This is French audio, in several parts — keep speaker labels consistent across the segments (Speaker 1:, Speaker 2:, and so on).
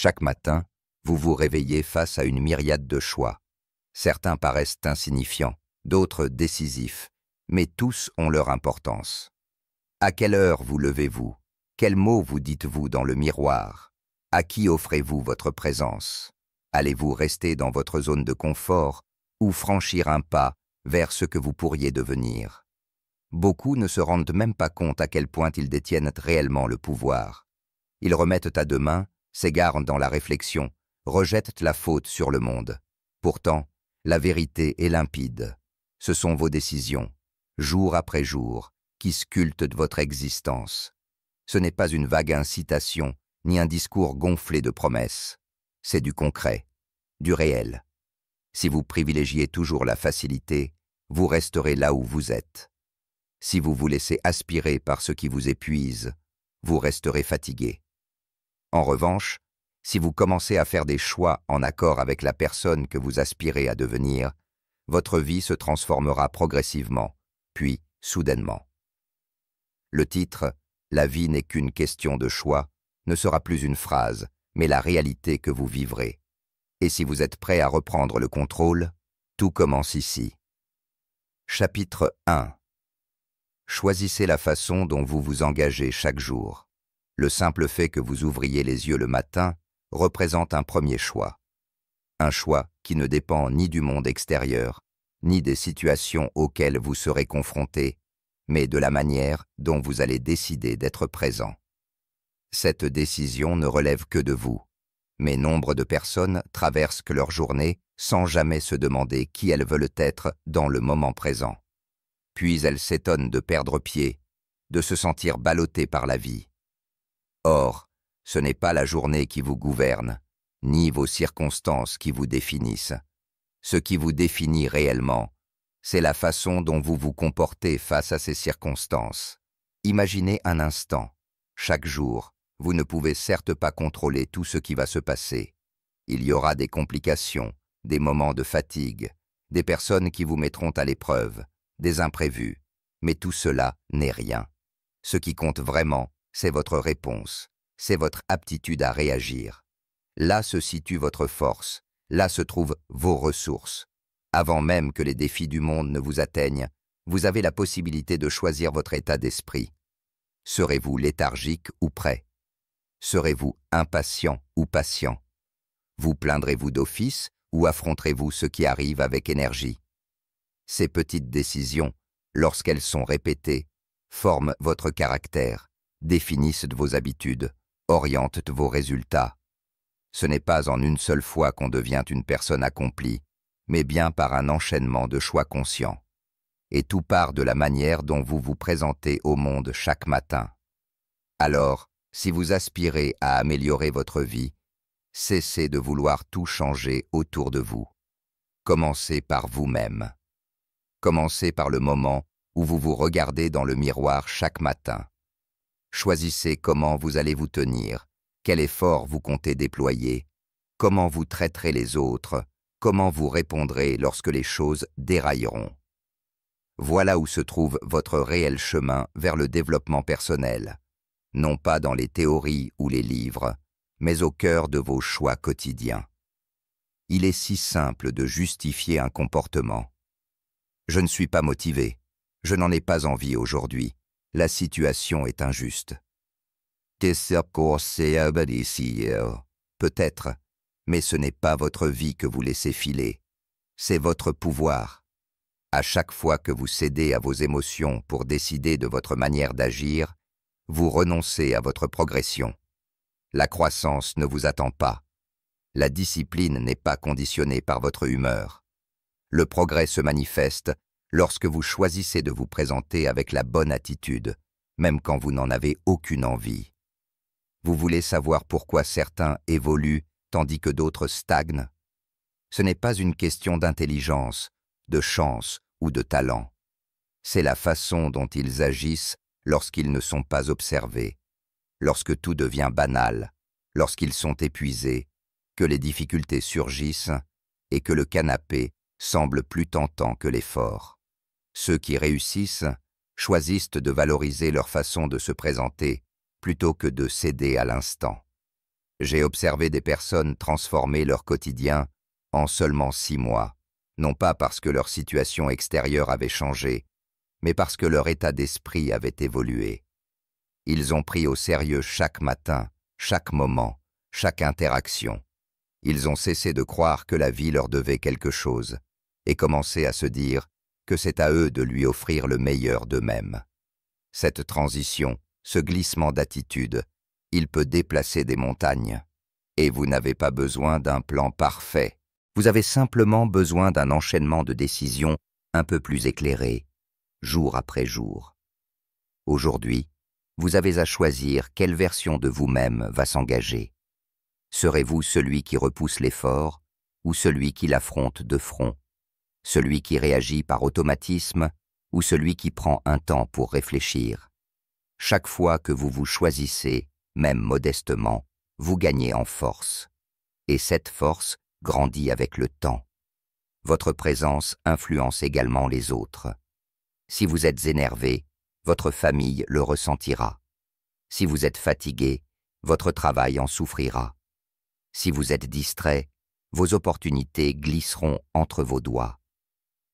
Speaker 1: Chaque matin, vous vous réveillez face à une myriade de choix. Certains paraissent insignifiants, d'autres décisifs, mais tous ont leur importance. À quelle heure vous levez-vous? Quels mots vous dites-vous dans le miroir? À qui offrez-vous votre présence? Allez-vous rester dans votre zone de confort ou franchir un pas vers ce que vous pourriez devenir? Beaucoup ne se rendent même pas compte à quel point ils détiennent réellement le pouvoir. Ils remettent à demain, s'égarent dans la réflexion, rejettent la faute sur le monde. Pourtant, la vérité est limpide. Ce sont vos décisions, jour après jour, qui sculptent votre existence. Ce n'est pas une vague incitation, ni un discours gonflé de promesses. C'est du concret, du réel. Si vous privilégiez toujours la facilité, vous resterez là où vous êtes. Si vous vous laissez aspirer par ce qui vous épuise, vous resterez fatigué. En revanche, si vous commencez à faire des choix en accord avec la personne que vous aspirez à devenir, votre vie se transformera progressivement, puis soudainement. Le titre « La vie n'est qu'une question de choix » ne sera plus une phrase, mais la réalité que vous vivrez. Et si vous êtes prêt à reprendre le contrôle, tout commence ici. Chapitre 1. Choisissez la façon dont vous vous engagez chaque jour. Le simple fait que vous ouvriez les yeux le matin représente un premier choix. Un choix qui ne dépend ni du monde extérieur, ni des situations auxquelles vous serez confrontés, mais de la manière dont vous allez décider d'être présent. Cette décision ne relève que de vous, mais nombre de personnes traversent leur journée sans jamais se demander qui elles veulent être dans le moment présent. Puis elles s'étonnent de perdre pied, de se sentir ballottées par la vie. Or, ce n'est pas la journée qui vous gouverne, ni vos circonstances qui vous définissent. Ce qui vous définit réellement, c'est la façon dont vous vous comportez face à ces circonstances. Imaginez un instant, chaque jour, vous ne pouvez certes pas contrôler tout ce qui va se passer. Il y aura des complications, des moments de fatigue, des personnes qui vous mettront à l'épreuve, des imprévus. Mais tout cela n'est rien. Ce qui compte vraiment, c'est votre réponse, c'est votre aptitude à réagir. Là se situe votre force, là se trouvent vos ressources. Avant même que les défis du monde ne vous atteignent, vous avez la possibilité de choisir votre état d'esprit. Serez-vous léthargique ou prêt? Serez-vous impatient ou patient? Vous plaindrez-vous d'office ou affronterez-vous ce qui arrive avec énergie? Ces petites décisions, lorsqu'elles sont répétées, forment votre caractère, définissent vos habitudes, orientent vos résultats. Ce n'est pas en une seule fois qu'on devient une personne accomplie, mais bien par un enchaînement de choix conscients. Et tout part de la manière dont vous vous présentez au monde chaque matin. Alors, si vous aspirez à améliorer votre vie, cessez de vouloir tout changer autour de vous. Commencez par vous-même. Commencez par le moment où vous vous regardez dans le miroir chaque matin. Choisissez comment vous allez vous tenir, quel effort vous comptez déployer, comment vous traiterez les autres, comment vous répondrez lorsque les choses dérailleront. Voilà où se trouve votre réel chemin vers le développement personnel, non pas dans les théories ou les livres, mais au cœur de vos choix quotidiens. Il est si simple de justifier un comportement. Je ne suis pas motivé, je n'en ai pas envie aujourd'hui, la situation est injuste. Peut-être, mais ce n'est pas votre vie que vous laissez filer, c'est votre pouvoir. À chaque fois que vous cédez à vos émotions pour décider de votre manière d'agir, vous renoncez à votre progression. La croissance ne vous attend pas. La discipline n'est pas conditionnée par votre humeur. Le progrès se manifeste lorsque vous choisissez de vous présenter avec la bonne attitude, même quand vous n'en avez aucune envie. Vous voulez savoir pourquoi certains évoluent tandis que d'autres stagnent? Ce n'est pas une question d'intelligence, de chance ou de talent. C'est la façon dont ils agissent lorsqu'ils ne sont pas observés, lorsque tout devient banal, lorsqu'ils sont épuisés, que les difficultés surgissent et que le canapé semble plus tentant que l'effort. Ceux qui réussissent choisissent de valoriser leur façon de se présenter plutôt que de céder à l'instant. J'ai observé des personnes transformer leur quotidien en seulement 6 mois, non pas parce que leur situation extérieure avait changé, mais parce que leur état d'esprit avait évolué. Ils ont pris au sérieux chaque matin, chaque moment, chaque interaction. Ils ont cessé de croire que la vie leur devait quelque chose et commencé à se dire que c'est à eux de lui offrir le meilleur d'eux-mêmes. Cette transition, ce glissement d'attitude, il peut déplacer des montagnes. Et vous n'avez pas besoin d'un plan parfait. Vous avez simplement besoin d'un enchaînement de décisions un peu plus éclairé, jour après jour. Aujourd'hui, vous avez à choisir quelle version de vous-même va s'engager. Serez-vous celui qui repousse l'effort ou celui qui l'affronte de front? Celui qui réagit par automatisme ou celui qui prend un temps pour réfléchir? Chaque fois que vous vous choisissez, même modestement, vous gagnez en force. Et cette force grandit avec le temps. Votre présence influence également les autres. Si vous êtes énervé, votre famille le ressentira. Si vous êtes fatigué, votre travail en souffrira. Si vous êtes distrait, vos opportunités glisseront entre vos doigts.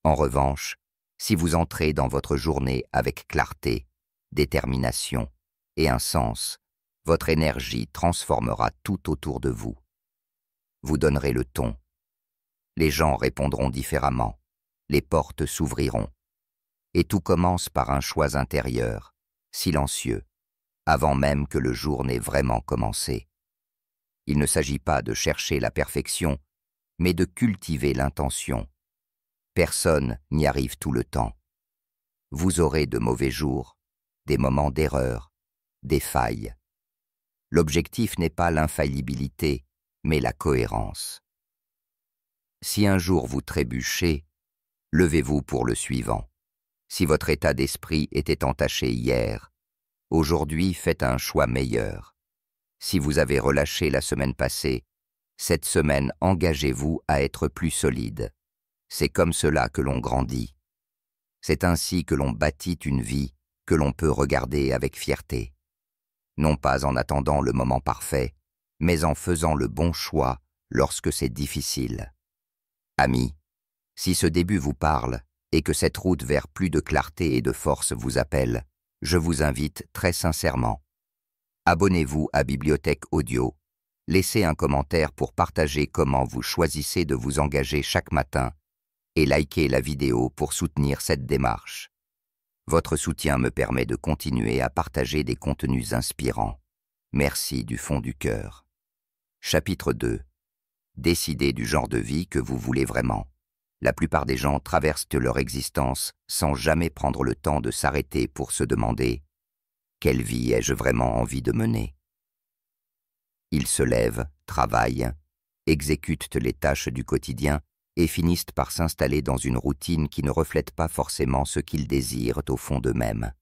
Speaker 1: En revanche, si vous entrez dans votre journée avec clarté, détermination et un sens, votre énergie transformera tout autour de vous. Vous donnerez le ton. Les gens répondront différemment. Les portes s'ouvriront. Et tout commence par un choix intérieur, silencieux, avant même que le jour n'ait vraiment commencé. Il ne s'agit pas de chercher la perfection, mais de cultiver l'intention. Personne n'y arrive tout le temps. Vous aurez de mauvais jours, des moments d'erreur, des failles. L'objectif n'est pas l'infaillibilité, mais la cohérence. Si un jour vous trébuchez, levez-vous pour le suivant. Si votre état d'esprit était entaché hier, aujourd'hui faites un choix meilleur. Si vous avez relâché la semaine passée, cette semaine engagez-vous à être plus solide. C'est comme cela que l'on grandit. C'est ainsi que l'on bâtit une vie que l'on peut regarder avec fierté. Non pas en attendant le moment parfait, mais en faisant le bon choix lorsque c'est difficile. Amis, si ce début vous parle et que cette route vers plus de clarté et de force vous appelle, je vous invite très sincèrement. Abonnez-vous à Bibliothèque Audio, laissez un commentaire pour partager comment vous choisissez de vous engager chaque matin et likez la vidéo pour soutenir cette démarche. Votre soutien me permet de continuer à partager des contenus inspirants. Merci du fond du cœur. Chapitre 2. Décidez du genre de vie que vous voulez vraiment. La plupart des gens traversent leur existence sans jamais prendre le temps de s'arrêter pour se demander « Quelle vie ai-je vraiment envie de mener ?» Ils se lèvent, travaillent, exécutent les tâches du quotidien et finissent par s'installer dans une routine qui ne reflète pas forcément ce qu'ils désirent au fond d'eux-mêmes.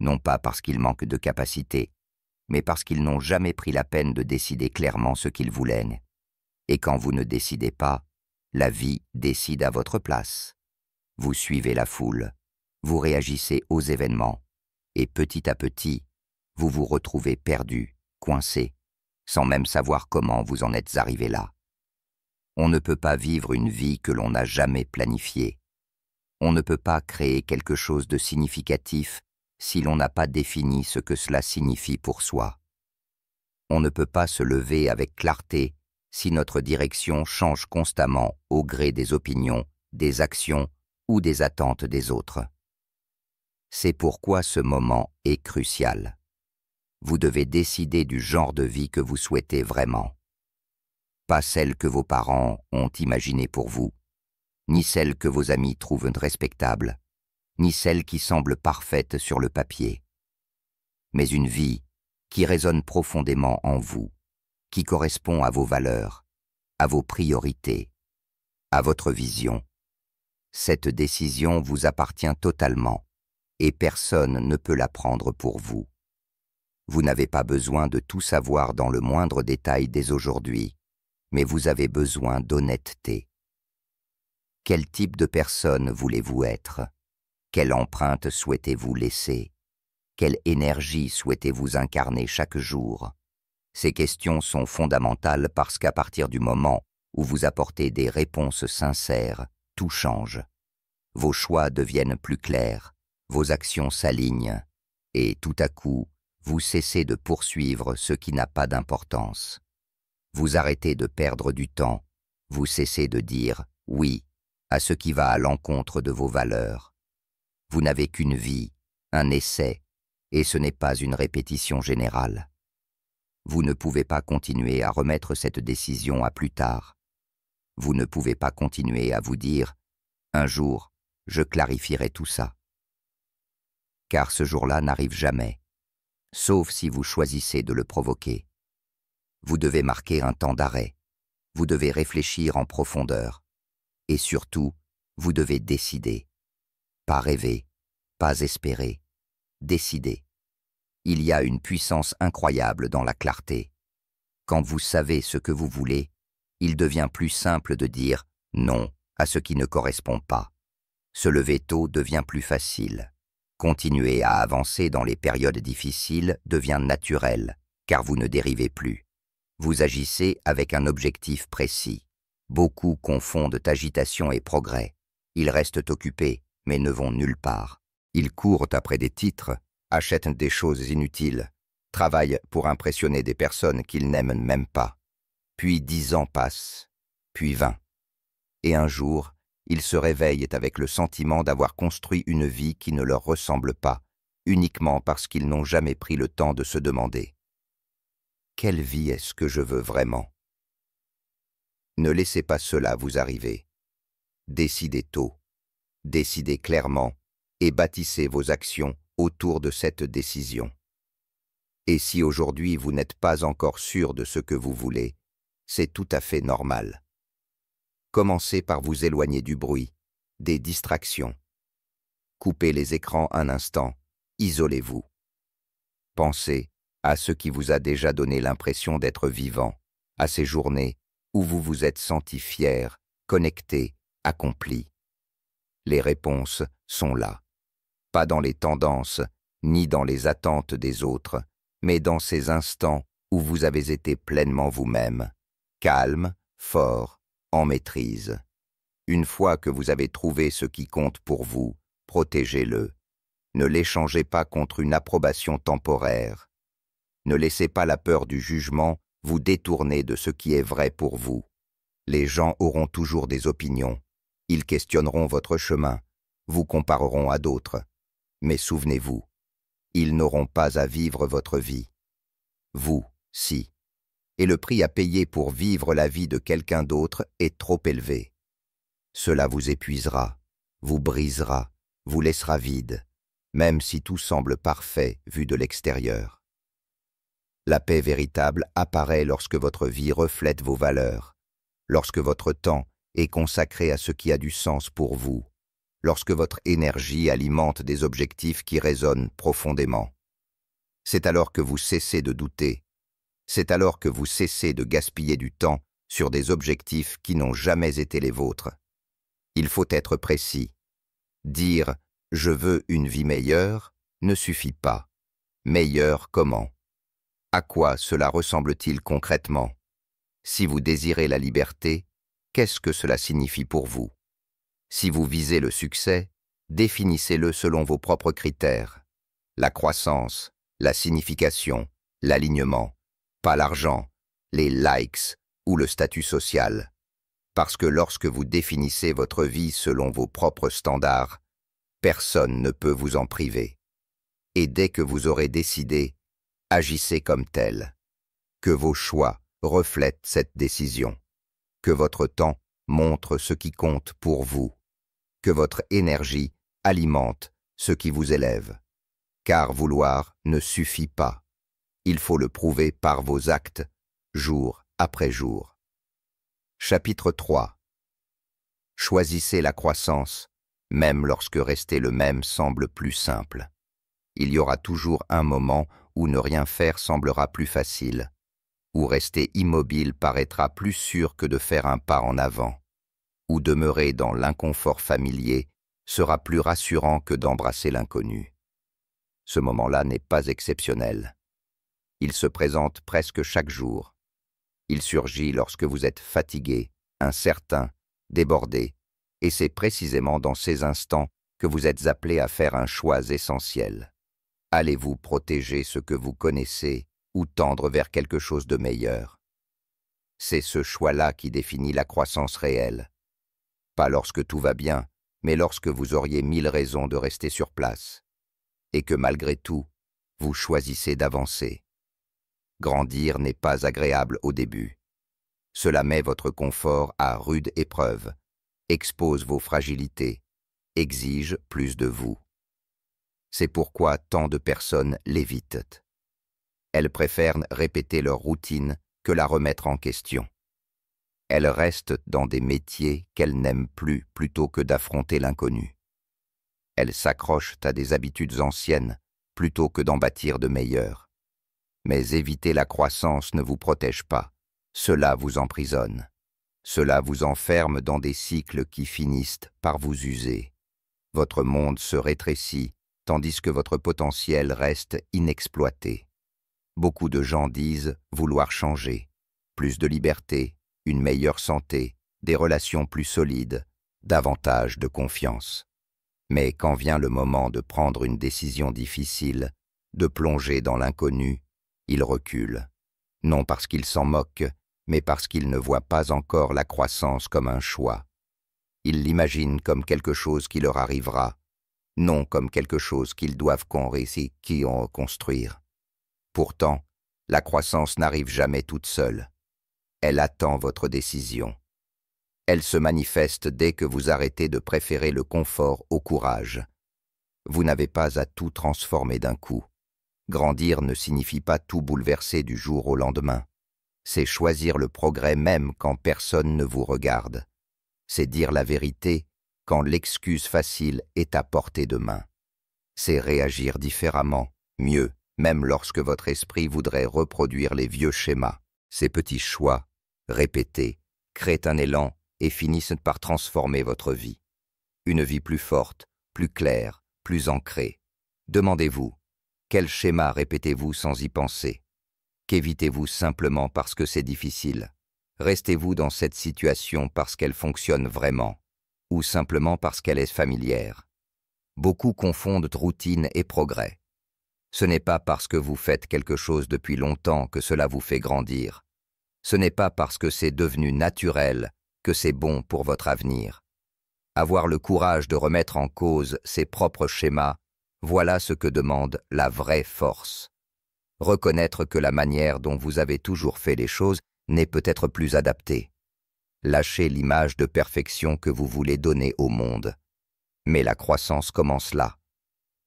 Speaker 1: Non pas parce qu'ils manquent de capacité, mais parce qu'ils n'ont jamais pris la peine de décider clairement ce qu'ils voulaient. Et quand vous ne décidez pas, la vie décide à votre place. Vous suivez la foule, vous réagissez aux événements, et petit à petit, vous vous retrouvez perdu, coincé, sans même savoir comment vous en êtes arrivé là. On ne peut pas vivre une vie que l'on n'a jamais planifiée. On ne peut pas créer quelque chose de significatif si l'on n'a pas défini ce que cela signifie pour soi. On ne peut pas se lever avec clarté si notre direction change constamment au gré des opinions, des actions ou des attentes des autres. C'est pourquoi ce moment est crucial. Vous devez décider du genre de vie que vous souhaitez vraiment. Pas celle que vos parents ont imaginée pour vous, ni celle que vos amis trouvent respectable, ni celle qui semble parfaite sur le papier, mais une vie qui résonne profondément en vous, qui correspond à vos valeurs, à vos priorités, à votre vision. Cette décision vous appartient totalement et personne ne peut la prendre pour vous. Vous n'avez pas besoin de tout savoir dans le moindre détail dès aujourd'hui, mais vous avez besoin d'honnêteté. Quel type de personne voulez-vous être? Quelle empreinte souhaitez-vous laisser? Quelle énergie souhaitez-vous incarner chaque jour? Ces questions sont fondamentales parce qu'à partir du moment où vous apportez des réponses sincères, tout change. Vos choix deviennent plus clairs, vos actions s'alignent, et tout à coup, vous cessez de poursuivre ce qui n'a pas d'importance. Vous arrêtez de perdre du temps, vous cessez de dire « oui » à ce qui va à l'encontre de vos valeurs. Vous n'avez qu'une vie, un essai, et ce n'est pas une répétition générale. Vous ne pouvez pas continuer à remettre cette décision à plus tard. Vous ne pouvez pas continuer à vous dire « un jour, je clarifierai tout ça ». Car ce jour-là n'arrive jamais, sauf si vous choisissez de le provoquer. Vous devez marquer un temps d'arrêt, vous devez réfléchir en profondeur, et surtout, vous devez décider. Pas rêver, pas espérer, décider. Il y a une puissance incroyable dans la clarté. Quand vous savez ce que vous voulez, il devient plus simple de dire non à ce qui ne correspond pas. Se lever tôt devient plus facile. Continuer à avancer dans les périodes difficiles devient naturel, car vous ne dérivez plus. Vous agissez avec un objectif précis. Beaucoup confondent agitation et progrès. Ils restent occupés, mais ne vont nulle part. Ils courent après des titres, achètent des choses inutiles, travaillent pour impressionner des personnes qu'ils n'aiment même pas. Puis 10 ans passent, puis 20. Et un jour, ils se réveillent avec le sentiment d'avoir construit une vie qui ne leur ressemble pas, uniquement parce qu'ils n'ont jamais pris le temps de se demander « Quelle vie est-ce que je veux vraiment ?» Ne laissez pas cela vous arriver. Décidez tôt, décidez clairement et bâtissez vos actions autour de cette décision. Et si aujourd'hui vous n'êtes pas encore sûr de ce que vous voulez, c'est tout à fait normal. Commencez par vous éloigner du bruit, des distractions. Coupez les écrans un instant, isolez-vous. Pensez à ce qui vous a déjà donné l'impression d'être vivant, à ces journées où vous vous êtes senti fier, connecté, accompli. Les réponses sont là, pas dans les tendances, ni dans les attentes des autres, mais dans ces instants où vous avez été pleinement vous-même, calme, fort, en maîtrise. Une fois que vous avez trouvé ce qui compte pour vous, protégez-le. Ne l'échangez pas contre une approbation temporaire. Ne laissez pas la peur du jugement vous détourner de ce qui est vrai pour vous. Les gens auront toujours des opinions. Ils questionneront votre chemin, vous compareront à d'autres. Mais souvenez-vous, ils n'auront pas à vivre votre vie. Vous, si. Et le prix à payer pour vivre la vie de quelqu'un d'autre est trop élevé. Cela vous épuisera, vous brisera, vous laissera vide, même si tout semble parfait vu de l'extérieur. La paix véritable apparaît lorsque votre vie reflète vos valeurs, lorsque votre temps est consacré à ce qui a du sens pour vous, lorsque votre énergie alimente des objectifs qui résonnent profondément. C'est alors que vous cessez de douter, c'est alors que vous cessez de gaspiller du temps sur des objectifs qui n'ont jamais été les vôtres. Il faut être précis. Dire « je veux une vie meilleure » ne suffit pas. Meilleure comment? À quoi cela ressemble-t-il concrètement? Si vous désirez la liberté, qu'est-ce que cela signifie pour vous? Si vous visez le succès, définissez-le selon vos propres critères. La croissance, la signification, l'alignement, pas l'argent, les likes ou le statut social. Parce que lorsque vous définissez votre vie selon vos propres standards, personne ne peut vous en priver. Et dès que vous aurez décidé, agissez comme tel. Que vos choix reflètent cette décision. Que votre temps montre ce qui compte pour vous. Que votre énergie alimente ce qui vous élève. Car vouloir ne suffit pas. Il faut le prouver par vos actes, jour après jour. Chapitre 3. Choisissez la croissance, même lorsque rester le même semble plus simple. Il y aura toujours un moment où ne rien faire semblera plus facile, où rester immobile paraîtra plus sûr que de faire un pas en avant, où demeurer dans l'inconfort familier sera plus rassurant que d'embrasser l'inconnu. Ce moment-là n'est pas exceptionnel. Il se présente presque chaque jour. Il surgit lorsque vous êtes fatigué, incertain, débordé, et c'est précisément dans ces instants que vous êtes appelé à faire un choix essentiel. Allez-vous protéger ce que vous connaissez ou tendre vers quelque chose de meilleur? C'est ce choix-là qui définit la croissance réelle. Pas lorsque tout va bien, mais lorsque vous auriez 1000 raisons de rester sur place. Et que malgré tout, vous choisissez d'avancer. Grandir n'est pas agréable au début. Cela met votre confort à rude épreuve, expose vos fragilités, exige plus de vous. C'est pourquoi tant de personnes l'évitent. Elles préfèrent répéter leur routine que la remettre en question. Elles restent dans des métiers qu'elles n'aiment plus plutôt que d'affronter l'inconnu. Elles s'accrochent à des habitudes anciennes plutôt que d'en bâtir de meilleures. Mais éviter la croissance ne vous protège pas. Cela vous emprisonne. Cela vous enferme dans des cycles qui finissent par vous user. Votre monde se rétrécit, tandis que votre potentiel reste inexploité. Beaucoup de gens disent vouloir changer. Plus de liberté, une meilleure santé, des relations plus solides, davantage de confiance. Mais quand vient le moment de prendre une décision difficile, de plonger dans l'inconnu, ils reculent. Non parce qu'ils s'en moquent, mais parce qu'ils ne voient pas encore la croissance comme un choix. Ils l'imaginent comme quelque chose qui leur arrivera, non comme quelque chose qu'ils doivent construire. Pourtant, la croissance n'arrive jamais toute seule. Elle attend votre décision. Elle se manifeste dès que vous arrêtez de préférer le confort au courage. Vous n'avez pas à tout transformer d'un coup. Grandir ne signifie pas tout bouleverser du jour au lendemain. C'est choisir le progrès même quand personne ne vous regarde. C'est dire la vérité quand l'excuse facile est à portée de main. C'est réagir différemment, mieux, même lorsque votre esprit voudrait reproduire les vieux schémas. Ces petits choix, répétés, créent un élan et finissent par transformer votre vie. Une vie plus forte, plus claire, plus ancrée. Demandez-vous, quel schéma répétez-vous sans y penser? Qu'évitez-vous simplement parce que c'est difficile? Restez-vous dans cette situation parce qu'elle fonctionne vraiment, ou simplement parce qu'elle est familière? Beaucoup confondent routine et progrès. Ce n'est pas parce que vous faites quelque chose depuis longtemps que cela vous fait grandir. Ce n'est pas parce que c'est devenu naturel que c'est bon pour votre avenir. Avoir le courage de remettre en cause ses propres schémas, voilà ce que demande la vraie force. Reconnaître que la manière dont vous avez toujours fait les choses n'est peut-être plus adaptée. Lâchez l'image de perfection que vous voulez donner au monde. Mais la croissance commence là,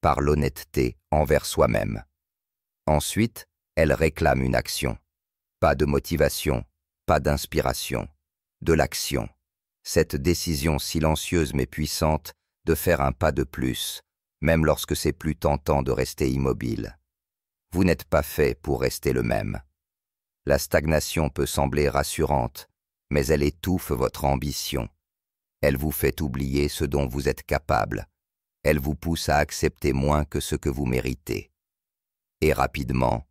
Speaker 1: par l'honnêteté envers soi-même. Ensuite, elle réclame une action. Pas de motivation, pas d'inspiration, de l'action. Cette décision silencieuse mais puissante de faire un pas de plus, même lorsque c'est plus tentant de rester immobile. Vous n'êtes pas fait pour rester le même. La stagnation peut sembler rassurante, mais elle étouffe votre ambition. Elle vous fait oublier ce dont vous êtes capable. Elle vous pousse à accepter moins que ce que vous méritez. Et rapidement,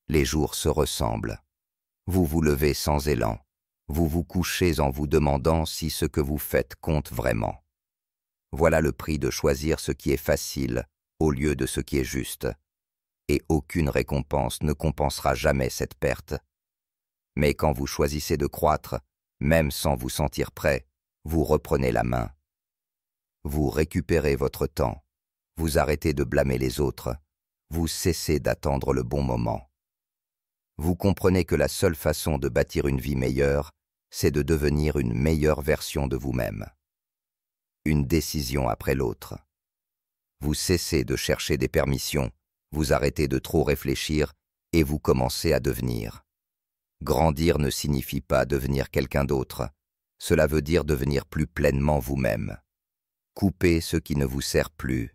Speaker 1: les jours se ressemblent. Vous vous levez sans élan. Vous vous couchez en vous demandant si ce que vous faites compte vraiment. Voilà le prix de choisir ce qui est facile au lieu de ce qui est juste. Et aucune récompense ne compensera jamais cette perte. Mais quand vous choisissez de croître, même sans vous sentir prêt, vous reprenez la main. Vous récupérez votre temps. Vous arrêtez de blâmer les autres. Vous cessez d'attendre le bon moment. Vous comprenez que la seule façon de bâtir une vie meilleure, c'est de devenir une meilleure version de vous-même. Une décision après l'autre. Vous cessez de chercher des permissions, vous arrêtez de trop réfléchir et vous commencez à devenir. Grandir ne signifie pas devenir quelqu'un d'autre. Cela veut dire devenir plus pleinement vous-même. Couper ce qui ne vous sert plus.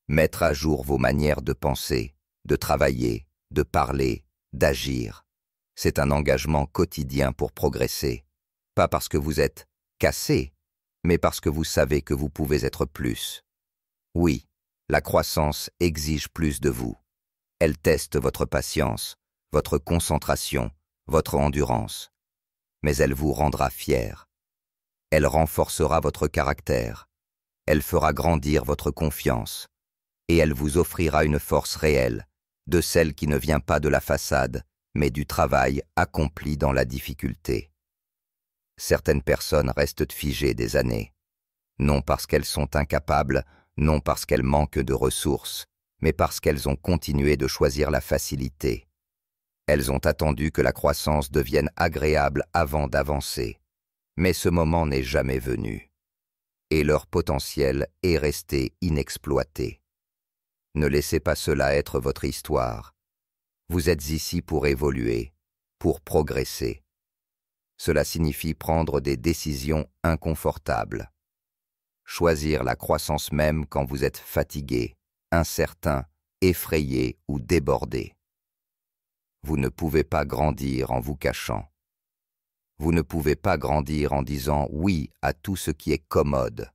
Speaker 1: Mettre à jour vos manières de penser, de travailler, de parler, d'agir. C'est un engagement quotidien pour progresser. Pas parce que vous êtes cassé, mais parce que vous savez que vous pouvez être plus. Oui, la croissance exige plus de vous. Elle teste votre patience, votre concentration, votre endurance. Mais elle vous rendra fier. Elle renforcera votre caractère. Elle fera grandir votre confiance. Et elle vous offrira une force réelle, de celle qui ne vient pas de la façade, mais du travail accompli dans la difficulté. Certaines personnes restent figées des années, non parce qu'elles sont incapables, non parce qu'elles manquent de ressources, mais parce qu'elles ont continué de choisir la facilité. Elles ont attendu que la croissance devienne agréable avant d'avancer, mais ce moment n'est jamais venu, et leur potentiel est resté inexploité. Ne laissez pas cela être votre histoire. Vous êtes ici pour évoluer, pour progresser. Cela signifie prendre des décisions inconfortables. Choisir la croissance même quand vous êtes fatigué, incertain, effrayé ou débordé. Vous ne pouvez pas grandir en vous cachant. Vous ne pouvez pas grandir en disant oui à tout ce qui est commode.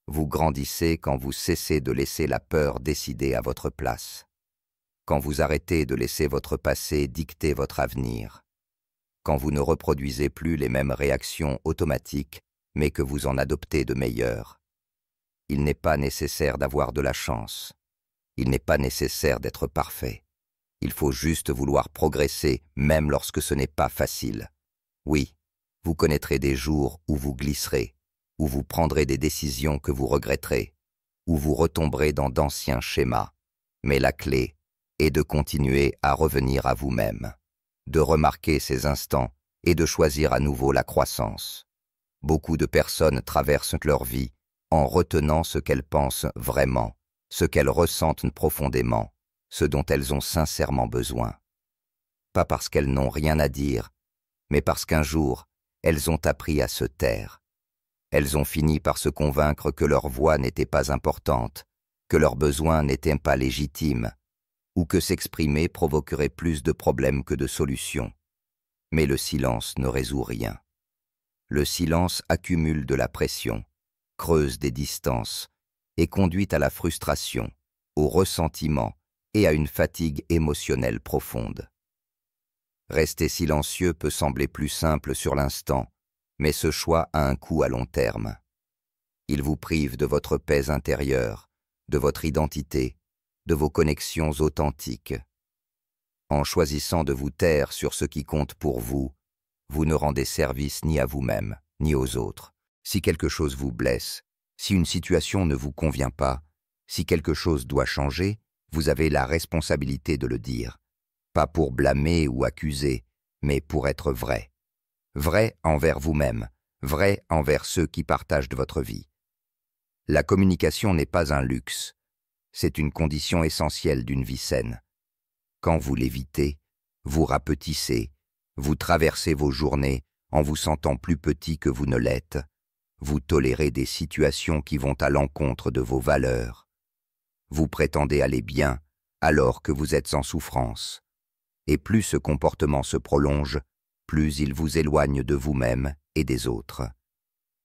Speaker 1: Vous grandissez quand vous cessez de laisser la peur décider à votre place. Quand vous arrêtez de laisser votre passé dicter votre avenir. Quand vous ne reproduisez plus les mêmes réactions automatiques, mais que vous en adoptez de meilleures. Il n'est pas nécessaire d'avoir de la chance. Il n'est pas nécessaire d'être parfait. Il faut juste vouloir progresser, même lorsque ce n'est pas facile. Oui, vous connaîtrez des jours où vous glisserez, où vous prendrez des décisions que vous regretterez, où vous retomberez dans d'anciens schémas. Mais la clé est de continuer à revenir à vous-même, de remarquer ces instants et de choisir à nouveau la croissance. Beaucoup de personnes traversent leur vie en retenant ce qu'elles pensent vraiment, ce qu'elles ressentent profondément, ce dont elles ont sincèrement besoin. Pas parce qu'elles n'ont rien à dire, mais parce qu'un jour, elles ont appris à se taire. Elles ont fini par se convaincre que leur voix n'était pas importante, que leurs besoins n'étaient pas légitimes, ou que s'exprimer provoquerait plus de problèmes que de solutions. Mais le silence ne résout rien. Le silence accumule de la pression, creuse des distances et conduit à la frustration, au ressentiment et à une fatigue émotionnelle profonde. Rester silencieux peut sembler plus simple sur l'instant, mais ce choix a un coût à long terme. Il vous prive de votre paix intérieure, de votre identité, de vos connexions authentiques. En choisissant de vous taire sur ce qui compte pour vous, vous ne rendez service ni à vous-même, ni aux autres. Si quelque chose vous blesse, si une situation ne vous convient pas, si quelque chose doit changer, vous avez la responsabilité de le dire. Pas pour blâmer ou accuser, mais pour être vrai. Vrai envers vous-même, vrai envers ceux qui partagent de votre vie. La communication n'est pas un luxe, c'est une condition essentielle d'une vie saine. Quand vous l'évitez, vous rapetissez, vous traversez vos journées en vous sentant plus petit que vous ne l'êtes, vous tolérez des situations qui vont à l'encontre de vos valeurs. Vous prétendez aller bien alors que vous êtes en souffrance. Et plus ce comportement se prolonge, plus il vous éloigne de vous-même et des autres.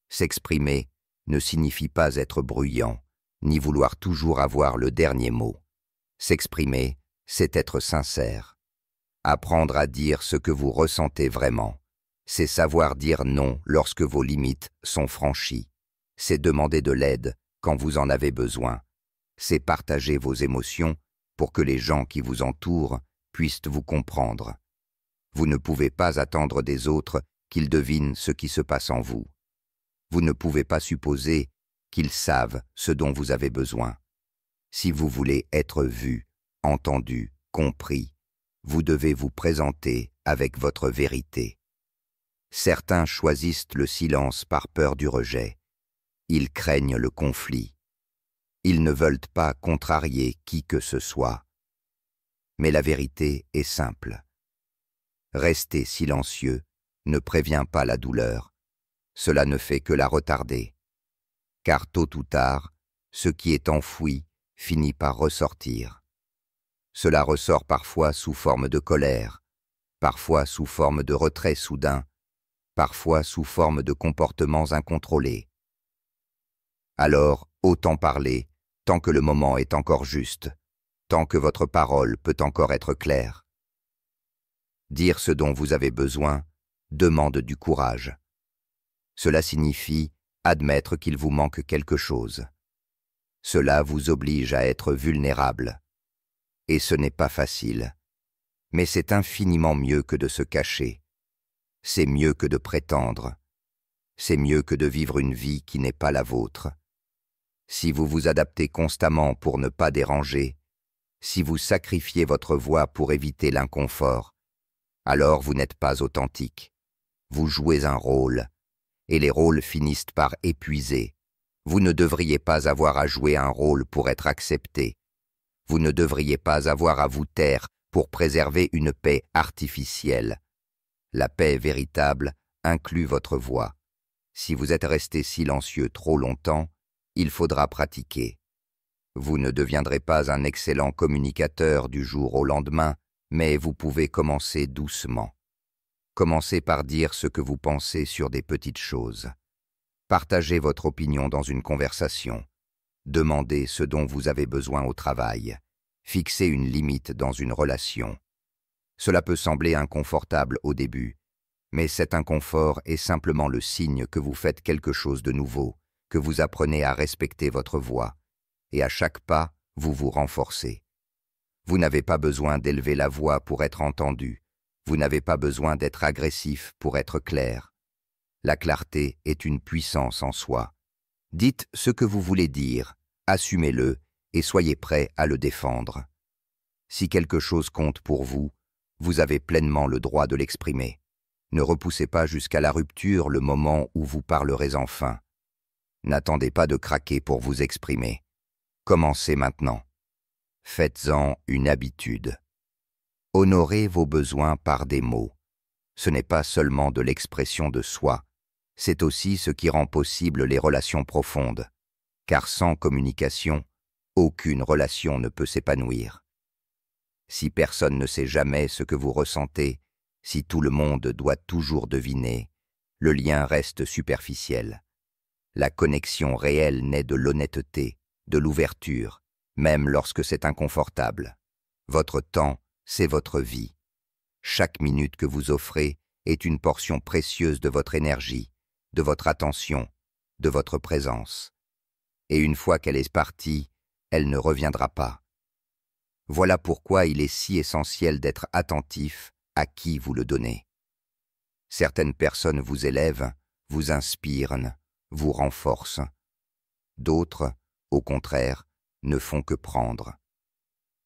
Speaker 1: S'exprimer ne signifie pas être bruyant, ni vouloir toujours avoir le dernier mot. S'exprimer, c'est être sincère. Apprendre à dire ce que vous ressentez vraiment. C'est savoir dire non lorsque vos limites sont franchies. C'est demander de l'aide quand vous en avez besoin. C'est partager vos émotions pour que les gens qui vous entourent puissent vous comprendre. Vous ne pouvez pas attendre des autres qu'ils devinent ce qui se passe en vous. Vous ne pouvez pas supposer qu'ils savent ce dont vous avez besoin. Si vous voulez être vu, entendu, compris, vous devez vous présenter avec votre vérité. Certains choisissent le silence par peur du rejet. Ils craignent le conflit. Ils ne veulent pas contrarier qui que ce soit. Mais la vérité est simple. Rester silencieux ne prévient pas la douleur. Cela ne fait que la retarder. Car tôt ou tard, ce qui est enfoui finit par ressortir. Cela ressort parfois sous forme de colère, parfois sous forme de retrait soudain, parfois sous forme de comportements incontrôlés. Alors, autant parler, tant que le moment est encore juste, tant que votre parole peut encore être claire. Dire ce dont vous avez besoin demande du courage. Cela signifie admettre qu'il vous manque quelque chose. Cela vous oblige à être vulnérable. Et ce n'est pas facile. Mais c'est infiniment mieux que de se cacher. C'est mieux que de prétendre. C'est mieux que de vivre une vie qui n'est pas la vôtre. Si vous vous adaptez constamment pour ne pas déranger, si vous sacrifiez votre voix pour éviter l'inconfort, alors vous n'êtes pas authentique. Vous jouez un rôle, et les rôles finissent par épuiser. Vous ne devriez pas avoir à jouer un rôle pour être accepté. Vous ne devriez pas avoir à vous taire pour préserver une paix artificielle. La paix véritable inclut votre voix. Si vous êtes resté silencieux trop longtemps, il faudra pratiquer. Vous ne deviendrez pas un excellent communicateur du jour au lendemain, mais vous pouvez commencer doucement. Commencez par dire ce que vous pensez sur des petites choses. Partagez votre opinion dans une conversation. Demandez ce dont vous avez besoin au travail. Fixez une limite dans une relation. Cela peut sembler inconfortable au début, mais cet inconfort est simplement le signe que vous faites quelque chose de nouveau, que vous apprenez à respecter votre voix, et à chaque pas, vous vous renforcez. Vous n'avez pas besoin d'élever la voix pour être entendu. Vous n'avez pas besoin d'être agressif pour être clair. La clarté est une puissance en soi. Dites ce que vous voulez dire, assumez-le et soyez prêt à le défendre. Si quelque chose compte pour vous, vous avez pleinement le droit de l'exprimer. Ne repoussez pas jusqu'à la rupture le moment où vous parlerez enfin. N'attendez pas de craquer pour vous exprimer. Commencez maintenant. Faites-en une habitude. Honorez vos besoins par des mots. Ce n'est pas seulement de l'expression de soi, c'est aussi ce qui rend possible les relations profondes. Car sans communication, aucune relation ne peut s'épanouir. Si personne ne sait jamais ce que vous ressentez, si tout le monde doit toujours deviner, le lien reste superficiel. La connexion réelle naît de l'honnêteté, de l'ouverture, même lorsque c'est inconfortable. Votre temps, c'est votre vie. Chaque minute que vous offrez est une portion précieuse de votre énergie, de votre attention, de votre présence. Et une fois qu'elle est partie, elle ne reviendra pas. Voilà pourquoi il est si essentiel d'être attentif à qui vous le donnez. Certaines personnes vous élèvent, vous inspirent, vous renforcent. D'autres, au contraire, ne font que prendre.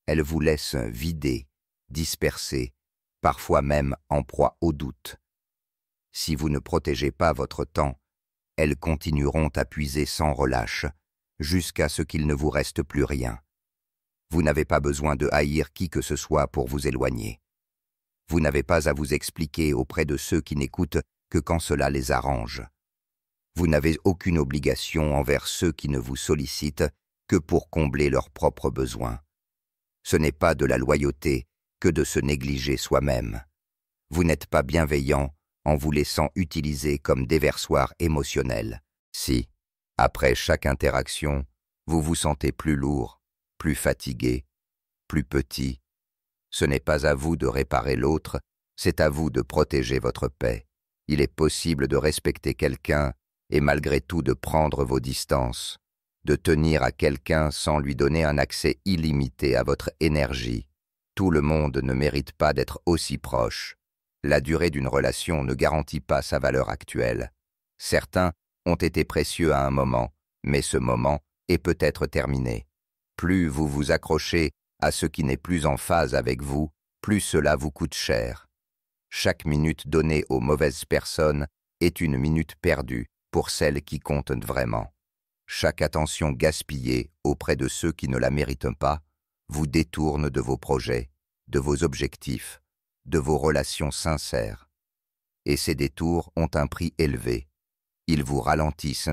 Speaker 1: Elles vous laissent vider, disperser, parfois même en proie au doute. Si vous ne protégez pas votre temps, elles continueront à puiser sans relâche, jusqu'à ce qu'il ne vous reste plus rien. Vous n'avez pas besoin de haïr qui que ce soit pour vous éloigner. Vous n'avez pas à vous expliquer auprès de ceux qui n'écoutent que quand cela les arrange. Vous n'avez aucune obligation envers ceux qui ne vous sollicitent que pour combler leurs propres besoins. Ce n'est pas de la loyauté que de se négliger soi-même. Vous n'êtes pas bienveillant en vous laissant utiliser comme déversoir émotionnel. Si, après chaque interaction, vous vous sentez plus lourd, plus fatigué, plus petit, ce n'est pas à vous de réparer l'autre, c'est à vous de protéger votre paix. Il est possible de respecter quelqu'un et malgré tout de prendre vos distances, de tenir à quelqu'un sans lui donner un accès illimité à votre énergie. Tout le monde ne mérite pas d'être aussi proche. La durée d'une relation ne garantit pas sa valeur actuelle. Certains ont été précieux à un moment, mais ce moment est peut-être terminé. Plus vous vous accrochez à ce qui n'est plus en phase avec vous, plus cela vous coûte cher. Chaque minute donnée aux mauvaises personnes est une minute perdue pour celles qui comptent vraiment. Chaque attention gaspillée auprès de ceux qui ne la méritent pas vous détourne de vos projets, de vos objectifs, de vos relations sincères. Et ces détours ont un prix élevé. Ils vous ralentissent,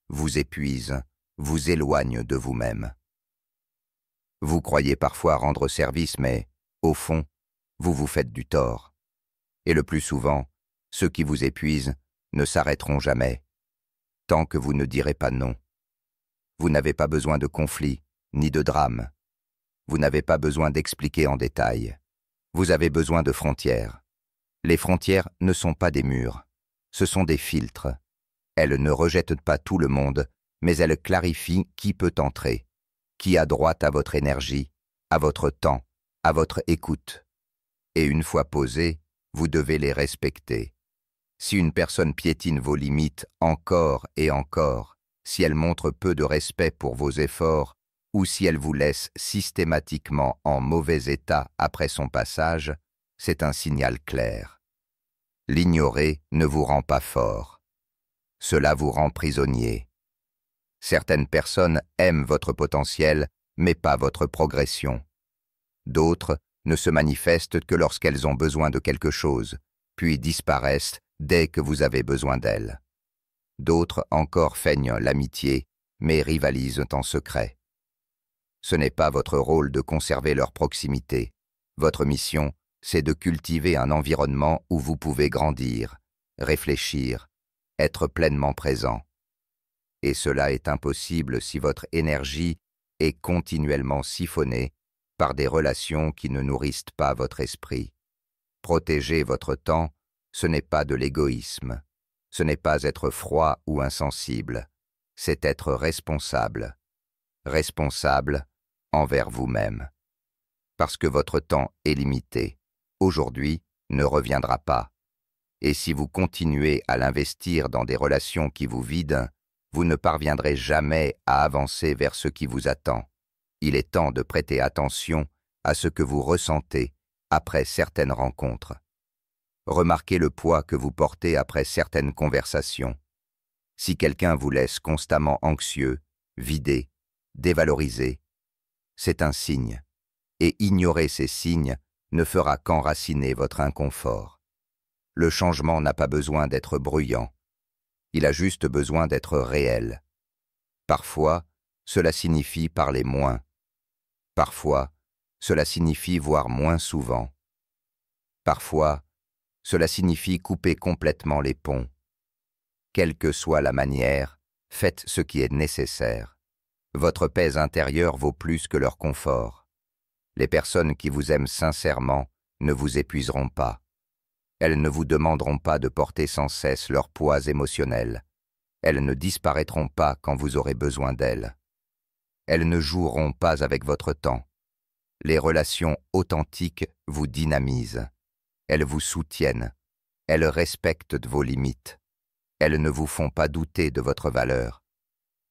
Speaker 1: vous épuisent, vous éloignent de vous-même. Vous croyez parfois rendre service, mais, au fond, vous vous faites du tort. Et le plus souvent, ceux qui vous épuisent ne s'arrêteront jamais, tant que vous ne direz pas non. Vous n'avez pas besoin de conflit, ni de drame. Vous n'avez pas besoin d'expliquer en détail. Vous avez besoin de frontières, Les frontières ne sont pas des murs, ce sont des filtres. Elles ne rejettent pas tout le monde, mais elles clarifient qui peut entrer, qui a droit à votre énergie, à votre temps, à votre écoute. Et une fois posées, vous devez les respecter. Si une personne piétine vos limites encore et encore, si elle montre peu de respect pour vos efforts, ou si elle vous laisse systématiquement en mauvais état après son passage, c'est un signal clair. L'ignorer ne vous rend pas fort. Cela vous rend prisonnier. Certaines personnes aiment votre potentiel, mais pas votre progression. D'autres ne se manifestent que lorsqu'elles ont besoin de quelque chose, puis disparaissent dès que vous avez besoin d'elles. D'autres encore feignent l'amitié, mais rivalisent en secret. Ce n'est pas votre rôle de conserver leur proximité. Votre mission, c'est de cultiver un environnement où vous pouvez grandir, réfléchir, être pleinement présent. Et cela est impossible si votre énergie est continuellement siphonnée par des relations qui ne nourrissent pas votre esprit. Protéger votre temps, ce n'est pas de l'égoïsme, ce n'est pas être froid ou insensible, c'est être responsable. Responsable envers vous-même. Parce que votre temps est limité, aujourd'hui ne reviendra pas. Et si vous continuez à l'investir dans des relations qui vous vident, vous ne parviendrez jamais à avancer vers ce qui vous attend. Il est temps de prêter attention à ce que vous ressentez après certaines rencontres. Remarquez le poids que vous portez après certaines conversations. Si quelqu'un vous laisse constamment anxieux, vidé, dévalorisé, c'est un signe, et ignorer ces signes ne fera qu'enraciner votre inconfort. Le changement n'a pas besoin d'être bruyant, il a juste besoin d'être réel. Parfois, cela signifie parler moins. Parfois, cela signifie voir moins souvent. Parfois, cela signifie couper complètement les ponts. Quelle que soit la manière, faites ce qui est nécessaire. Votre paix intérieure vaut plus que leur confort. Les personnes qui vous aiment sincèrement ne vous épuiseront pas. Elles ne vous demanderont pas de porter sans cesse leurs poids émotionnels. Elles ne disparaîtront pas quand vous aurez besoin d'elles. Elles ne joueront pas avec votre temps. Les relations authentiques vous dynamisent. Elles vous soutiennent. Elles respectent vos limites. Elles ne vous font pas douter de votre valeur.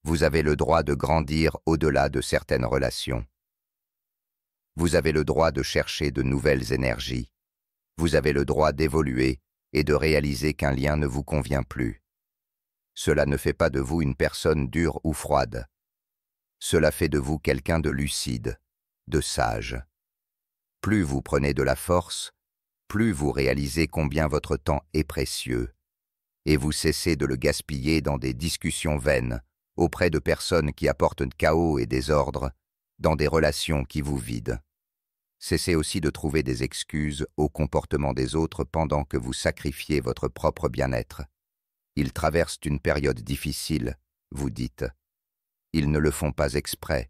Speaker 1: Vous avez le droit de grandir au-delà de certaines relations. Vous avez le droit de chercher de nouvelles énergies. Vous avez le droit d'évoluer et de réaliser qu'un lien ne vous convient plus. Cela ne fait pas de vous une personne dure ou froide. Cela fait de vous quelqu'un de lucide, de sage. Plus vous prenez de la force, plus vous réalisez combien votre temps est précieux, et vous cessez de le gaspiller dans des discussions vaines, auprès de personnes qui apportent chaos et désordre, dans des relations qui vous vident. Cessez aussi de trouver des excuses au comportement des autres pendant que vous sacrifiez votre propre bien-être. Ils traversent une période difficile, vous dites. Ils ne le font pas exprès.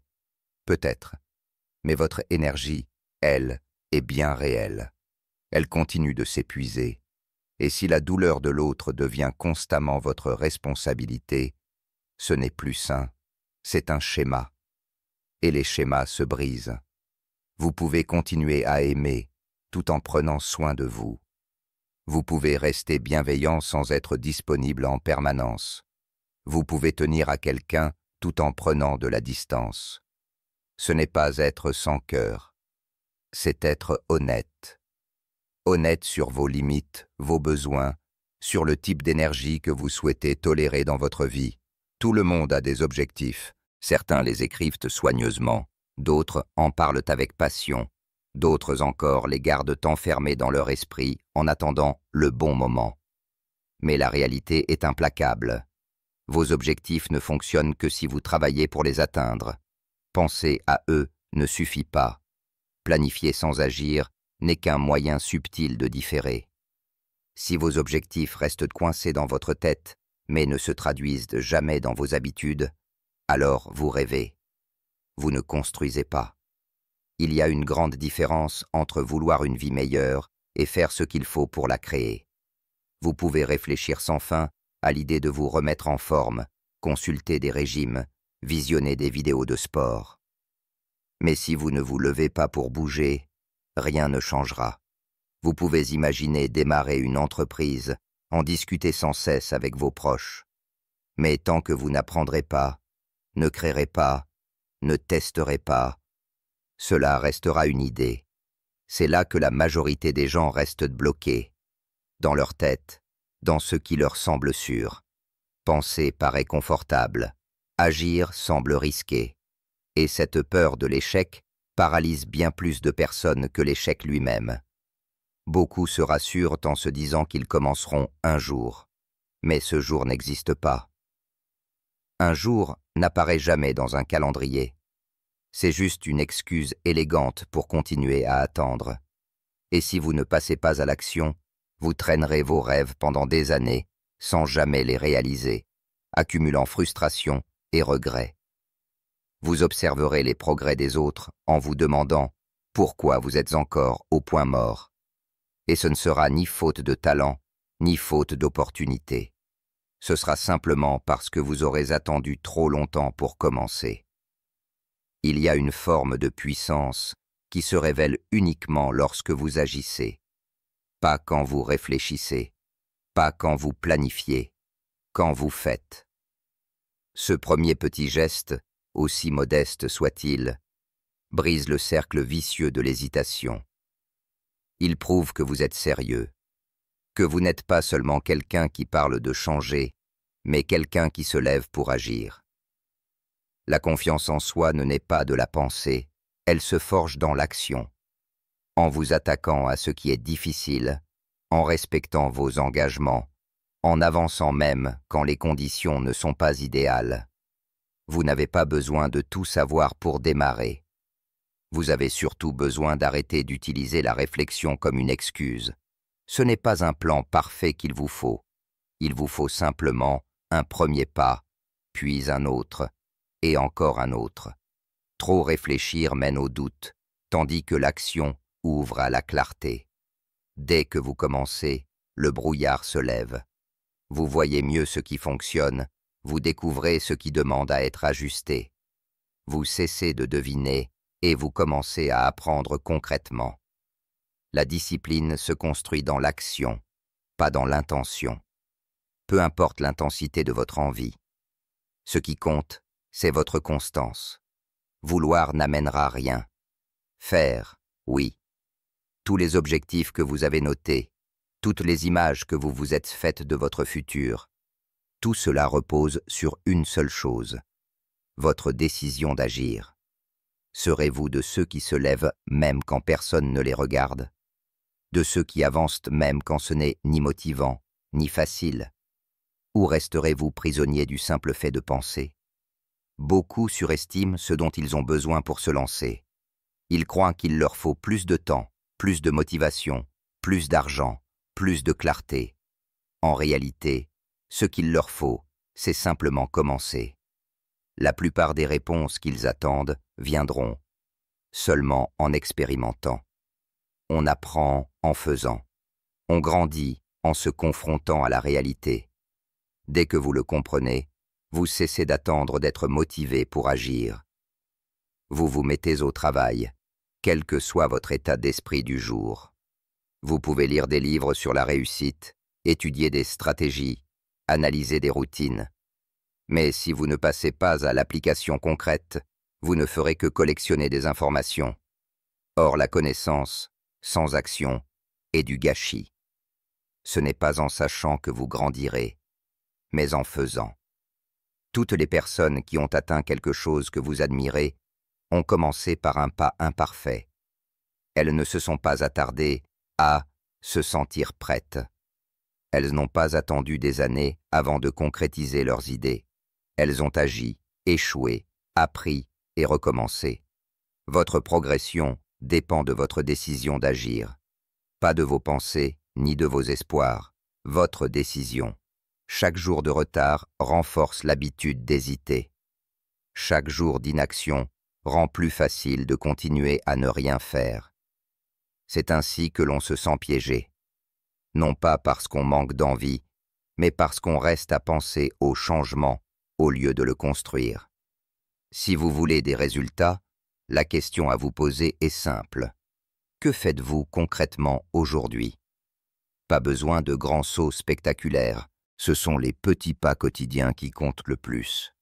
Speaker 1: Peut-être. Mais votre énergie, elle, est bien réelle. Elle continue de s'épuiser. Et si la douleur de l'autre devient constamment votre responsabilité, ce n'est plus sain, c'est un schéma. Et les schémas se brisent. Vous pouvez continuer à aimer tout en prenant soin de vous. Vous pouvez rester bienveillant sans être disponible en permanence. Vous pouvez tenir à quelqu'un tout en prenant de la distance. Ce n'est pas être sans cœur, c'est être honnête. Honnête sur vos limites, vos besoins, sur le type d'énergie que vous souhaitez tolérer dans votre vie. Tout le monde a des objectifs. Certains les écrivent soigneusement, d'autres en parlent avec passion, d'autres encore les gardent enfermés dans leur esprit en attendant le bon moment. Mais la réalité est implacable. Vos objectifs ne fonctionnent que si vous travaillez pour les atteindre. Penser à eux ne suffit pas. Planifier sans agir n'est qu'un moyen subtil de différer. Si vos objectifs restent coincés dans votre tête, mais ne se traduisent jamais dans vos habitudes, alors vous rêvez. Vous ne construisez pas. Il y a une grande différence entre vouloir une vie meilleure et faire ce qu'il faut pour la créer. Vous pouvez réfléchir sans fin à l'idée de vous remettre en forme, consulter des régimes, visionner des vidéos de sport. Mais si vous ne vous levez pas pour bouger, rien ne changera. Vous pouvez imaginer démarrer une entreprise, en discuter sans cesse avec vos proches. Mais tant que vous n'apprendrez pas, ne créerez pas, ne testerez pas, cela restera une idée. C'est là que la majorité des gens restent bloqués, dans leur tête, dans ce qui leur semble sûr. Penser paraît confortable, agir semble risqué. Et cette peur de l'échec paralyse bien plus de personnes que l'échec lui-même. Beaucoup se rassurent en se disant qu'ils commenceront un jour, mais ce jour n'existe pas. Un jour n'apparaît jamais dans un calendrier. C'est juste une excuse élégante pour continuer à attendre. Et si vous ne passez pas à l'action, vous traînerez vos rêves pendant des années sans jamais les réaliser, accumulant frustration et regrets. Vous observerez les progrès des autres en vous demandant pourquoi vous êtes encore au point mort. Et ce ne sera ni faute de talent, ni faute d'opportunité. Ce sera simplement parce que vous aurez attendu trop longtemps pour commencer. Il y a une forme de puissance qui se révèle uniquement lorsque vous agissez, pas quand vous réfléchissez, pas quand vous planifiez, quand vous faites. Ce premier petit geste, aussi modeste soit-il, brise le cercle vicieux de l'hésitation. Il prouve que vous êtes sérieux, que vous n'êtes pas seulement quelqu'un qui parle de changer, mais quelqu'un qui se lève pour agir. La confiance en soi ne naît pas de la pensée, elle se forge dans l'action. En vous attaquant à ce qui est difficile, en respectant vos engagements, en avançant même quand les conditions ne sont pas idéales. Vous n'avez pas besoin de tout savoir pour démarrer. Vous avez surtout besoin d'arrêter d'utiliser la réflexion comme une excuse. Ce n'est pas un plan parfait qu'il vous faut. Il vous faut simplement un premier pas, puis un autre, et encore un autre. Trop réfléchir mène au doute, tandis que l'action ouvre à la clarté. Dès que vous commencez, le brouillard se lève. Vous voyez mieux ce qui fonctionne, vous découvrez ce qui demande à être ajusté. Vous cessez de deviner et vous commencez à apprendre concrètement. La discipline se construit dans l'action, pas dans l'intention. Peu importe l'intensité de votre envie. Ce qui compte, c'est votre constance. Vouloir n'amènera rien. Faire, oui. Tous les objectifs que vous avez notés, toutes les images que vous vous êtes faites de votre futur, tout cela repose sur une seule chose, votre décision d'agir. Serez-vous de ceux qui se lèvent même quand personne ne les regarde? De ceux qui avancent même quand ce n'est ni motivant, ni facile? Ou resterez-vous prisonnier du simple fait de penser? Beaucoup surestiment ce dont ils ont besoin pour se lancer. Ils croient qu'il leur faut plus de temps, plus de motivation, plus d'argent, plus de clarté. En réalité, ce qu'il leur faut, c'est simplement commencer. La plupart des réponses qu'ils attendent viendront seulement en expérimentant. On apprend en faisant. On grandit en se confrontant à la réalité. Dès que vous le comprenez, vous cessez d'attendre d'être motivé pour agir. Vous vous mettez au travail, quel que soit votre état d'esprit du jour. Vous pouvez lire des livres sur la réussite, étudier des stratégies, analyser des routines. Mais si vous ne passez pas à l'application concrète, vous ne ferez que collectionner des informations. Or, la connaissance, sans action, est du gâchis. Ce n'est pas en sachant que vous grandirez, mais en faisant. Toutes les personnes qui ont atteint quelque chose que vous admirez ont commencé par un pas imparfait. Elles ne se sont pas attardées à se sentir prêtes. Elles n'ont pas attendu des années avant de concrétiser leurs idées. Elles ont agi, échoué, appris et recommencé. Votre progression dépend de votre décision d'agir. Pas de vos pensées ni de vos espoirs. Votre décision. Chaque jour de retard renforce l'habitude d'hésiter. Chaque jour d'inaction rend plus facile de continuer à ne rien faire. C'est ainsi que l'on se sent piégé. Non pas parce qu'on manque d'envie, mais parce qu'on reste à penser au changement au lieu de le construire. Si vous voulez des résultats, la question à vous poser est simple. Que faites-vous concrètement aujourd'hui? Pas besoin de grands sauts spectaculaires, ce sont les petits pas quotidiens qui comptent le plus.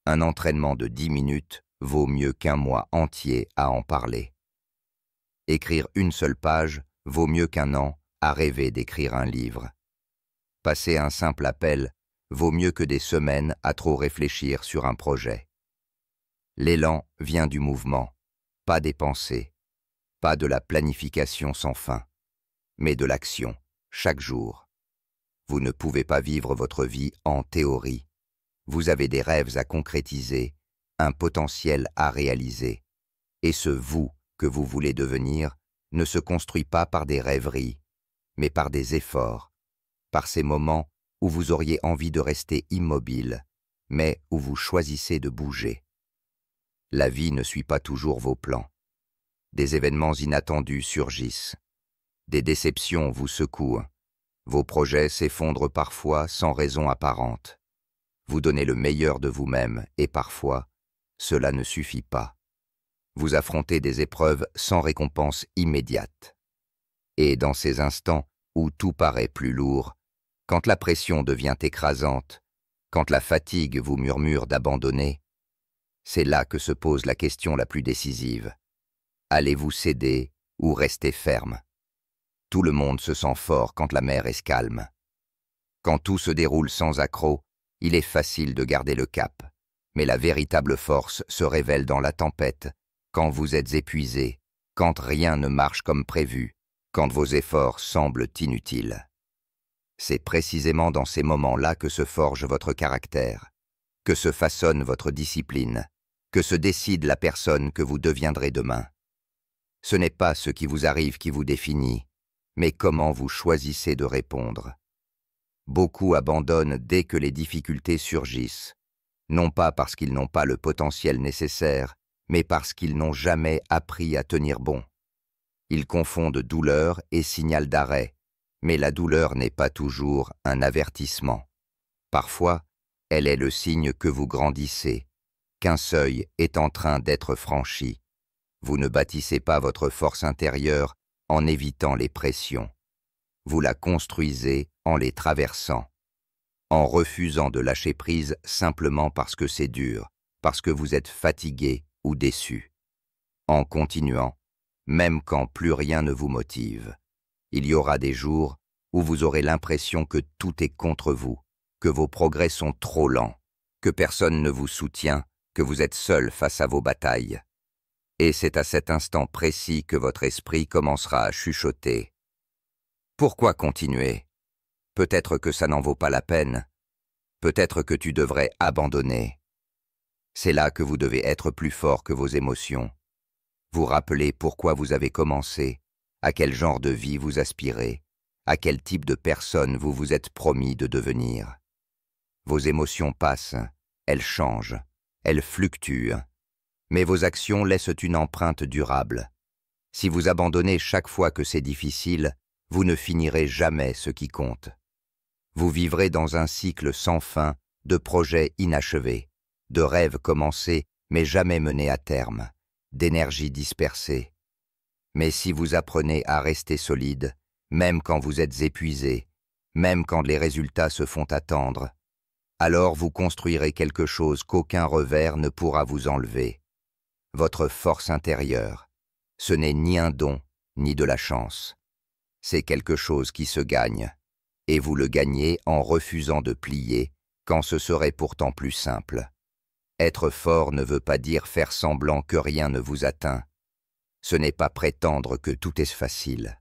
Speaker 1: Un entraînement de 10 minutes vaut mieux qu'un mois entier à en parler. Écrire une seule page vaut mieux qu'un an à rêver d'écrire un livre. Passer un simple appel vaut mieux que des semaines à trop réfléchir sur un projet. L'élan vient du mouvement, pas des pensées, pas de la planification sans fin, mais de l'action, chaque jour. Vous ne pouvez pas vivre votre vie en théorie. Vous avez des rêves à concrétiser, un potentiel à réaliser. Et ce vous que vous voulez devenir ne se construit pas par des rêveries, mais par des efforts, par ces moments où vous auriez envie de rester immobile, mais où vous choisissez de bouger. La vie ne suit pas toujours vos plans. Des événements inattendus surgissent. Des déceptions vous secouent. Vos projets s'effondrent parfois sans raison apparente. Vous donnez le meilleur de vous-même et parfois, cela ne suffit pas. Vous affrontez des épreuves sans récompense immédiate. Et dans ces instants où tout paraît plus lourd, quand la pression devient écrasante, quand la fatigue vous murmure d'abandonner, c'est là que se pose la question la plus décisive. Allez-vous céder ou rester ferme? Tout le monde se sent fort quand la mer est calme. Quand tout se déroule sans accroc, il est facile de garder le cap. Mais la véritable force se révèle dans la tempête, quand vous êtes épuisé, quand rien ne marche comme prévu, quand vos efforts semblent inutiles. C'est précisément dans ces moments-là que se forge votre caractère, que se façonne votre discipline, que se décide la personne que vous deviendrez demain. Ce n'est pas ce qui vous arrive qui vous définit, mais comment vous choisissez de répondre. Beaucoup abandonnent dès que les difficultés surgissent, non pas parce qu'ils n'ont pas le potentiel nécessaire, mais parce qu'ils n'ont jamais appris à tenir bon. Ils confondent douleur et signal d'arrêt, mais la douleur n'est pas toujours un avertissement. Parfois, elle est le signe que vous grandissez, qu'un seuil est en train d'être franchi. Vous ne bâtissez pas votre force intérieure en évitant les pressions. Vous la construisez en les traversant, en refusant de lâcher prise simplement parce que c'est dur, parce que vous êtes fatigué ou déçu. En continuant, même quand plus rien ne vous motive. Il y aura des jours où vous aurez l'impression que tout est contre vous, que vos progrès sont trop lents, que personne ne vous soutient, que vous êtes seul face à vos batailles. Et c'est à cet instant précis que votre esprit commencera à chuchoter. Pourquoi continuer? Peut-être que ça n'en vaut pas la peine. Peut-être que tu devrais abandonner. C'est là que vous devez être plus fort que vos émotions. Vous rappeler pourquoi vous avez commencé, à quel genre de vie vous aspirez, à quel type de personne vous vous êtes promis de devenir. Vos émotions passent, elles changent, elles fluctuent, mais vos actions laissent une empreinte durable. Si vous abandonnez chaque fois que c'est difficile, vous ne finirez jamais ce qui compte. Vous vivrez dans un cycle sans fin de projets inachevés, de rêves commencés mais jamais menés à terme, d'énergie dispersée. Mais si vous apprenez à rester solide, même quand vous êtes épuisé, même quand les résultats se font attendre, alors vous construirez quelque chose qu'aucun revers ne pourra vous enlever. Votre force intérieure, ce n'est ni un don, ni de la chance. C'est quelque chose qui se gagne, et vous le gagnez en refusant de plier quand ce serait pourtant plus simple. Être fort ne veut pas dire faire semblant que rien ne vous atteint. Ce n'est pas prétendre que tout est facile.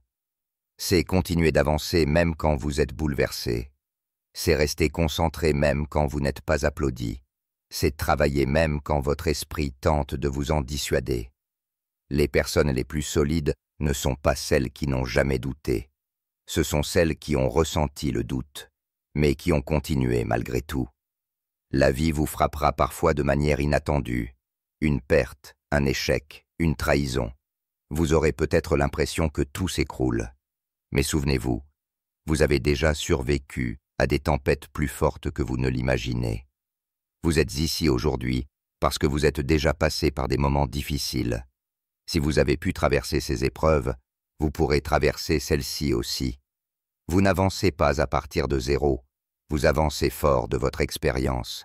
Speaker 1: C'est continuer d'avancer même quand vous êtes bouleversé. C'est rester concentré même quand vous n'êtes pas applaudi. C'est travailler même quand votre esprit tente de vous en dissuader. Les personnes les plus solides ne sont pas celles qui n'ont jamais douté. Ce sont celles qui ont ressenti le doute, mais qui ont continué malgré tout. La vie vous frappera parfois de manière inattendue. Une perte, un échec, une trahison. Vous aurez peut-être l'impression que tout s'écroule. Mais souvenez-vous, vous avez déjà survécu à des tempêtes plus fortes que vous ne l'imaginez. Vous êtes ici aujourd'hui parce que vous êtes déjà passé par des moments difficiles. Si vous avez pu traverser ces épreuves, vous pourrez traverser celles-ci aussi. Vous n'avancez pas à partir de zéro, vous avancez fort de votre expérience.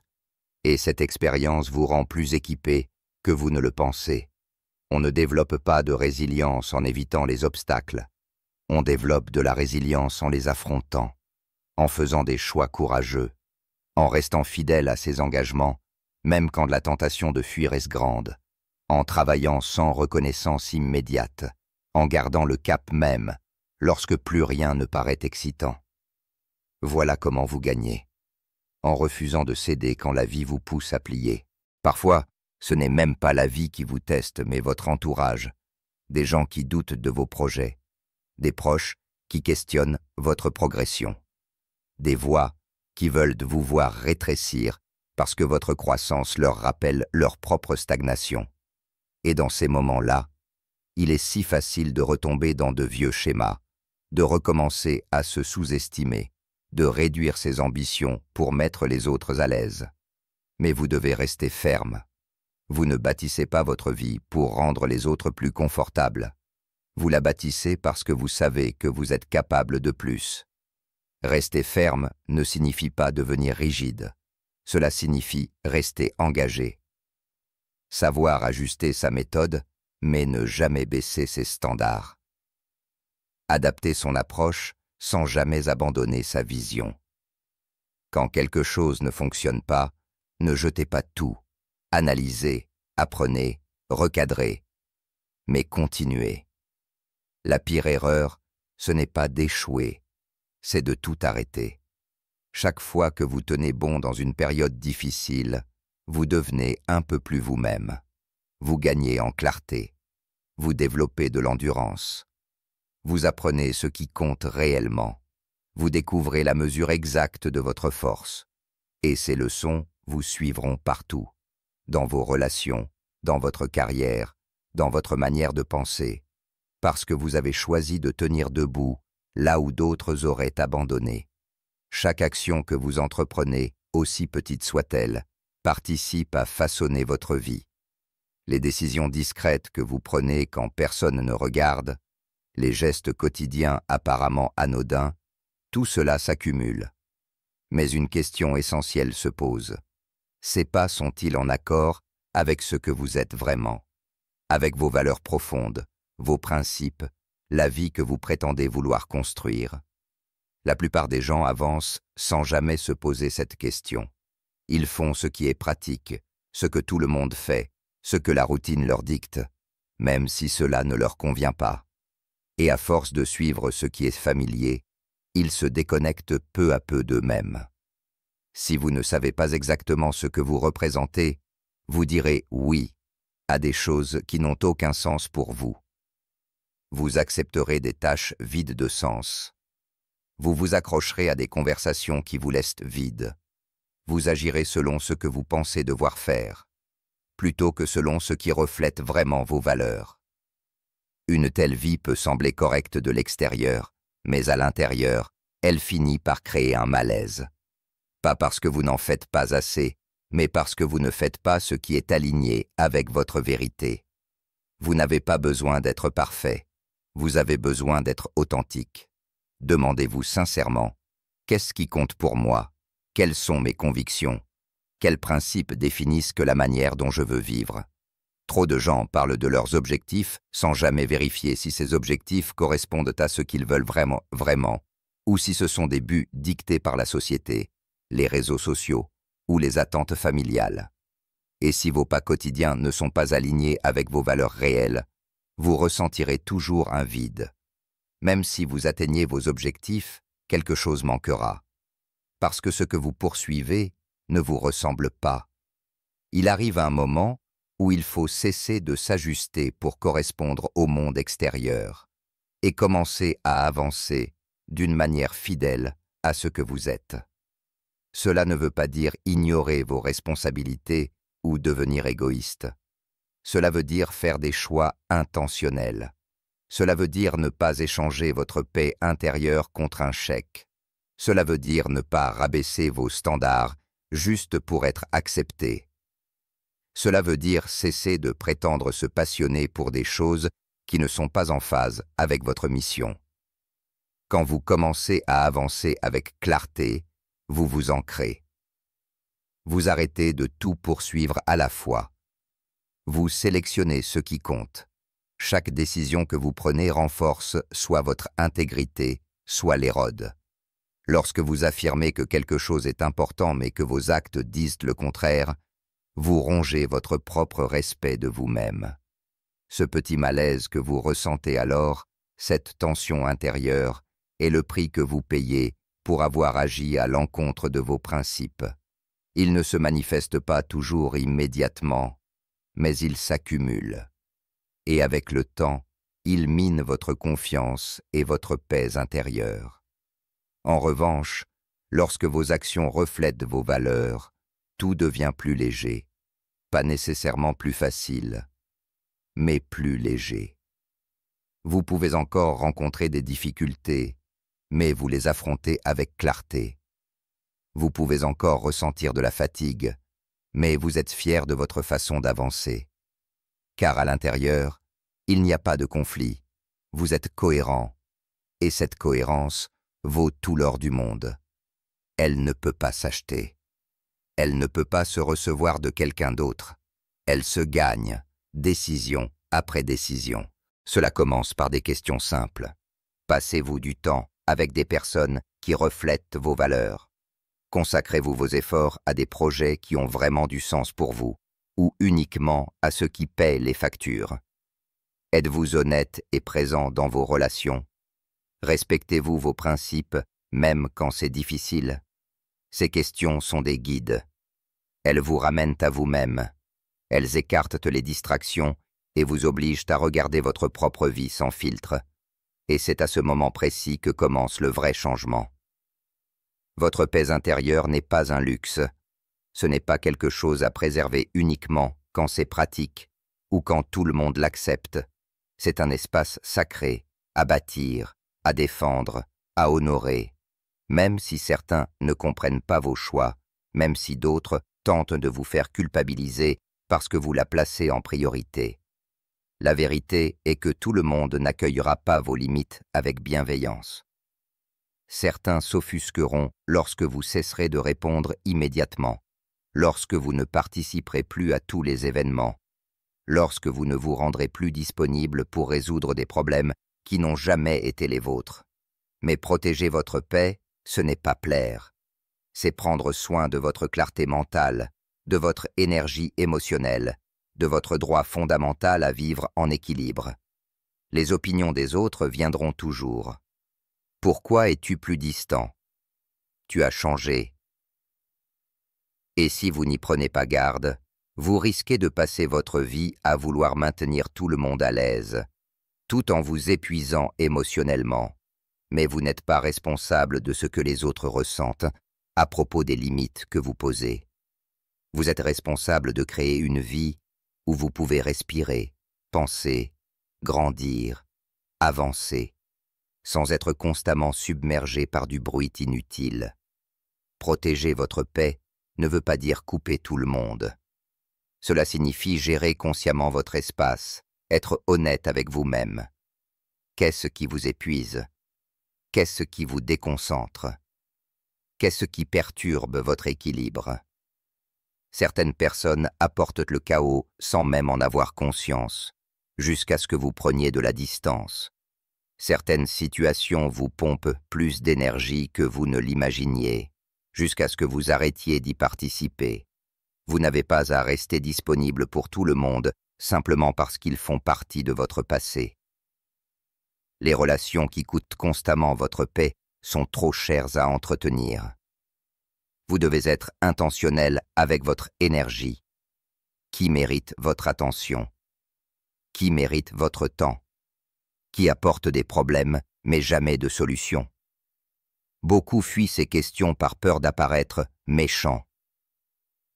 Speaker 1: Et cette expérience vous rend plus équipé que vous ne le pensez. On ne développe pas de résilience en évitant les obstacles. On développe de la résilience en les affrontant, en faisant des choix courageux, en restant fidèle à ses engagements, même quand la tentation de fuir est grande, en travaillant sans reconnaissance immédiate, en gardant le cap même, lorsque plus rien ne paraît excitant. Voilà comment vous gagnez, en refusant de céder quand la vie vous pousse à plier. Parfois, ce n'est même pas la vie qui vous teste, mais votre entourage, des gens qui doutent de vos projets, des proches qui questionnent votre progression, des voix qui veulent vous voir rétrécir parce que votre croissance leur rappelle leur propre stagnation. Et dans ces moments-là, il est si facile de retomber dans de vieux schémas, de recommencer à se sous-estimer, de réduire ses ambitions pour mettre les autres à l'aise. Mais vous devez rester ferme. Vous ne bâtissez pas votre vie pour rendre les autres plus confortables. Vous la bâtissez parce que vous savez que vous êtes capable de plus. Rester ferme ne signifie pas devenir rigide. Cela signifie rester engagé. Savoir ajuster sa méthode, mais ne jamais baisser ses standards. Adapter son approche sans jamais abandonner sa vision. Quand quelque chose ne fonctionne pas, ne jetez pas tout. Analysez, apprenez, recadrez. Mais continuez. La pire erreur, ce n'est pas d'échouer, c'est de tout arrêter. Chaque fois que vous tenez bon dans une période difficile, vous devenez un peu plus vous-même. Vous gagnez en clarté. Vous développez de l'endurance. Vous apprenez ce qui compte réellement. Vous découvrez la mesure exacte de votre force. Et ces leçons vous suivront partout. Dans vos relations, dans votre carrière, dans votre manière de penser. Parce que vous avez choisi de tenir debout là où d'autres auraient abandonné. Chaque action que vous entreprenez, aussi petite soit-elle, participe à façonner votre vie. Les décisions discrètes que vous prenez quand personne ne regarde, les gestes quotidiens apparemment anodins, tout cela s'accumule. Mais une question essentielle se pose. Ces pas sont-ils en accord avec ce que vous êtes vraiment, avec vos valeurs profondes, vos principes, la vie que vous prétendez vouloir construire? La plupart des gens avancent sans jamais se poser cette question. Ils font ce qui est pratique, ce que tout le monde fait, ce que la routine leur dicte, même si cela ne leur convient pas. Et à force de suivre ce qui est familier, ils se déconnectent peu à peu d'eux-mêmes. Si vous ne savez pas exactement ce que vous représentez, vous direz oui à des choses qui n'ont aucun sens pour vous. Vous accepterez des tâches vides de sens. Vous vous accrocherez à des conversations qui vous laissent vides. Vous agirez selon ce que vous pensez devoir faire, plutôt que selon ce qui reflète vraiment vos valeurs. Une telle vie peut sembler correcte de l'extérieur, mais à l'intérieur, elle finit par créer un malaise. Pas parce que vous n'en faites pas assez, mais parce que vous ne faites pas ce qui est aligné avec votre vérité. Vous n'avez pas besoin d'être parfait, vous avez besoin d'être authentique. Demandez-vous sincèrement, qu'est-ce qui compte pour moi? Quelles sont mes convictions? Quels principes définissent que la manière dont je veux vivre? Trop de gens parlent de leurs objectifs sans jamais vérifier si ces objectifs correspondent à ce qu'ils veulent vraiment, ou si ce sont des buts dictés par la société, les réseaux sociaux ou les attentes familiales. Et si vos pas quotidiens ne sont pas alignés avec vos valeurs réelles, vous ressentirez toujours un vide. Même si vous atteignez vos objectifs, quelque chose manquera. Parce que ce que vous poursuivez ne vous ressemble pas. Il arrive un moment où il faut cesser de s'ajuster pour correspondre au monde extérieur et commencer à avancer d'une manière fidèle à ce que vous êtes. Cela ne veut pas dire ignorer vos responsabilités ou devenir égoïste. Cela veut dire faire des choix intentionnels. Cela veut dire ne pas échanger votre paix intérieure contre un chèque. Cela veut dire ne pas rabaisser vos standards juste pour être accepté. Cela veut dire cesser de prétendre se passionner pour des choses qui ne sont pas en phase avec votre mission. Quand vous commencez à avancer avec clarté, vous vous ancrez. Vous arrêtez de tout poursuivre à la fois. Vous sélectionnez ce qui compte. Chaque décision que vous prenez renforce soit votre intégrité, soit l'érode. Lorsque vous affirmez que quelque chose est important mais que vos actes disent le contraire, vous rongez votre propre respect de vous-même. Ce petit malaise que vous ressentez alors, cette tension intérieure, est le prix que vous payez pour avoir agi à l'encontre de vos principes. Il ne se manifeste pas toujours immédiatement, mais il s'accumule. Et avec le temps, il mine votre confiance et votre paix intérieure. En revanche, lorsque vos actions reflètent vos valeurs, tout devient plus léger, pas nécessairement plus facile, mais plus léger. Vous pouvez encore rencontrer des difficultés, mais vous les affrontez avec clarté. Vous pouvez encore ressentir de la fatigue, mais vous êtes fier de votre façon d'avancer. Car à l'intérieur, il n'y a pas de conflit, vous êtes cohérent, et cette cohérence vaut tout l'or du monde. Elle ne peut pas s'acheter. Elle ne peut pas se recevoir de quelqu'un d'autre. Elle se gagne, décision après décision. Cela commence par des questions simples. Passez-vous du temps avec des personnes qui reflètent vos valeurs? Consacrez-vous vos efforts à des projets qui ont vraiment du sens pour vous, ou uniquement à ceux qui paient les factures? Êtes-vous honnête et présent dans vos relations? Respectez-vous vos principes, même quand c'est difficile? Ces questions sont des guides. Elles vous ramènent à vous-même. Elles écartent les distractions et vous obligent à regarder votre propre vie sans filtre. Et c'est à ce moment précis que commence le vrai changement. Votre paix intérieure n'est pas un luxe. Ce n'est pas quelque chose à préserver uniquement quand c'est pratique ou quand tout le monde l'accepte. C'est un espace sacré, à bâtir, à défendre, à honorer. Même si certains ne comprennent pas vos choix, même si d'autres tentent de vous faire culpabiliser parce que vous la placez en priorité. La vérité est que tout le monde n'accueillera pas vos limites avec bienveillance. Certains s'offusqueront lorsque vous cesserez de répondre immédiatement, lorsque vous ne participerez plus à tous les événements, lorsque vous ne vous rendrez plus disponible pour résoudre des problèmes qui n'ont jamais été les vôtres. Mais protéger votre paix, ce n'est pas plaire. C'est prendre soin de votre clarté mentale, de votre énergie émotionnelle, de votre droit fondamental à vivre en équilibre. Les opinions des autres viendront toujours. Pourquoi es-tu plus distant? Tu as changé. Et si vous n'y prenez pas garde, vous risquez de passer votre vie à vouloir maintenir tout le monde à l'aise, tout en vous épuisant émotionnellement. Mais vous n'êtes pas responsable de ce que les autres ressentent à propos des limites que vous posez. Vous êtes responsable de créer une vie où vous pouvez respirer, penser, grandir, avancer, sans être constamment submergé par du bruit inutile. Protéger votre paix ne veut pas dire couper tout le monde. Cela signifie gérer consciemment votre espace, être honnête avec vous-même. Qu'est-ce qui vous épuise? Qu'est-ce qui vous déconcentre? Qu'est-ce qui perturbe votre équilibre? Certaines personnes apportent le chaos sans même en avoir conscience, jusqu'à ce que vous preniez de la distance. Certaines situations vous pompent plus d'énergie que vous ne l'imaginiez, jusqu'à ce que vous arrêtiez d'y participer. Vous n'avez pas à rester disponible pour tout le monde simplement parce qu'ils font partie de votre passé. Les relations qui coûtent constamment votre paix sont trop chères à entretenir. Vous devez être intentionnel avec votre énergie. Qui mérite votre attention? Qui mérite votre temps? Qui apporte des problèmes, mais jamais de solutions? Beaucoup fuient ces questions par peur d'apparaître méchants.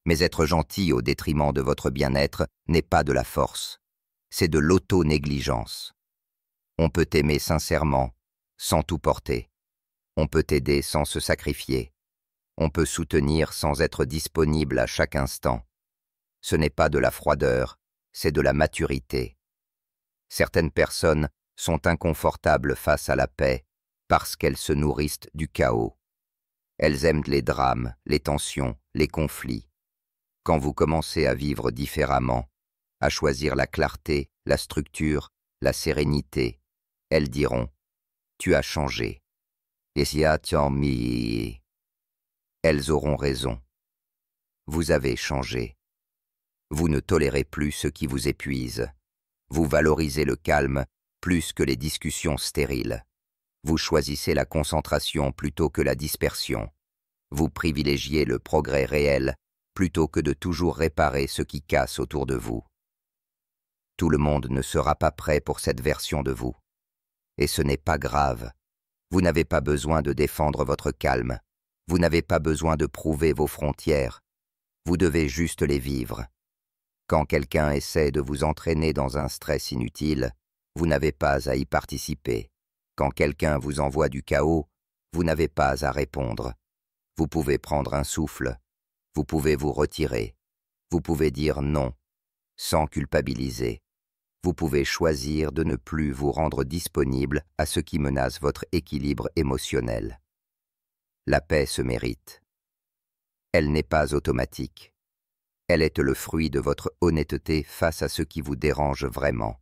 Speaker 1: Mais être gentil au détriment de votre bien-être n'est pas de la force, c'est de l'auto-négligence. On peut aimer sincèrement, sans tout porter. On peut aider sans se sacrifier. On peut soutenir sans être disponible à chaque instant. Ce n'est pas de la froideur, c'est de la maturité. Certaines personnes sont inconfortables face à la paix parce qu'elles se nourrissent du chaos. Elles aiment les drames, les tensions, les conflits. Quand vous commencez à vivre différemment, à choisir la clarté, la structure, la sérénité, elles diront « Tu as changé ». Et si elles auront raison. Vous avez changé. Vous ne tolérez plus ce qui vous épuise. Vous valorisez le calme plus que les discussions stériles. Vous choisissez la concentration plutôt que la dispersion. Vous privilégiez le progrès réel plutôt que de toujours réparer ce qui casse autour de vous. Tout le monde ne sera pas prêt pour cette version de vous. Et ce n'est pas grave. Vous n'avez pas besoin de défendre votre calme. Vous n'avez pas besoin de prouver vos frontières. Vous devez juste les vivre. Quand quelqu'un essaie de vous entraîner dans un stress inutile, vous n'avez pas à y participer. Quand quelqu'un vous envoie du chaos, vous n'avez pas à répondre. Vous pouvez prendre un souffle. Vous pouvez vous retirer. Vous pouvez dire non, sans culpabiliser. Vous pouvez choisir de ne plus vous rendre disponible à ce qui menace votre équilibre émotionnel. La paix se mérite. Elle n'est pas automatique. Elle est le fruit de votre honnêteté face à ce qui vous dérange vraiment.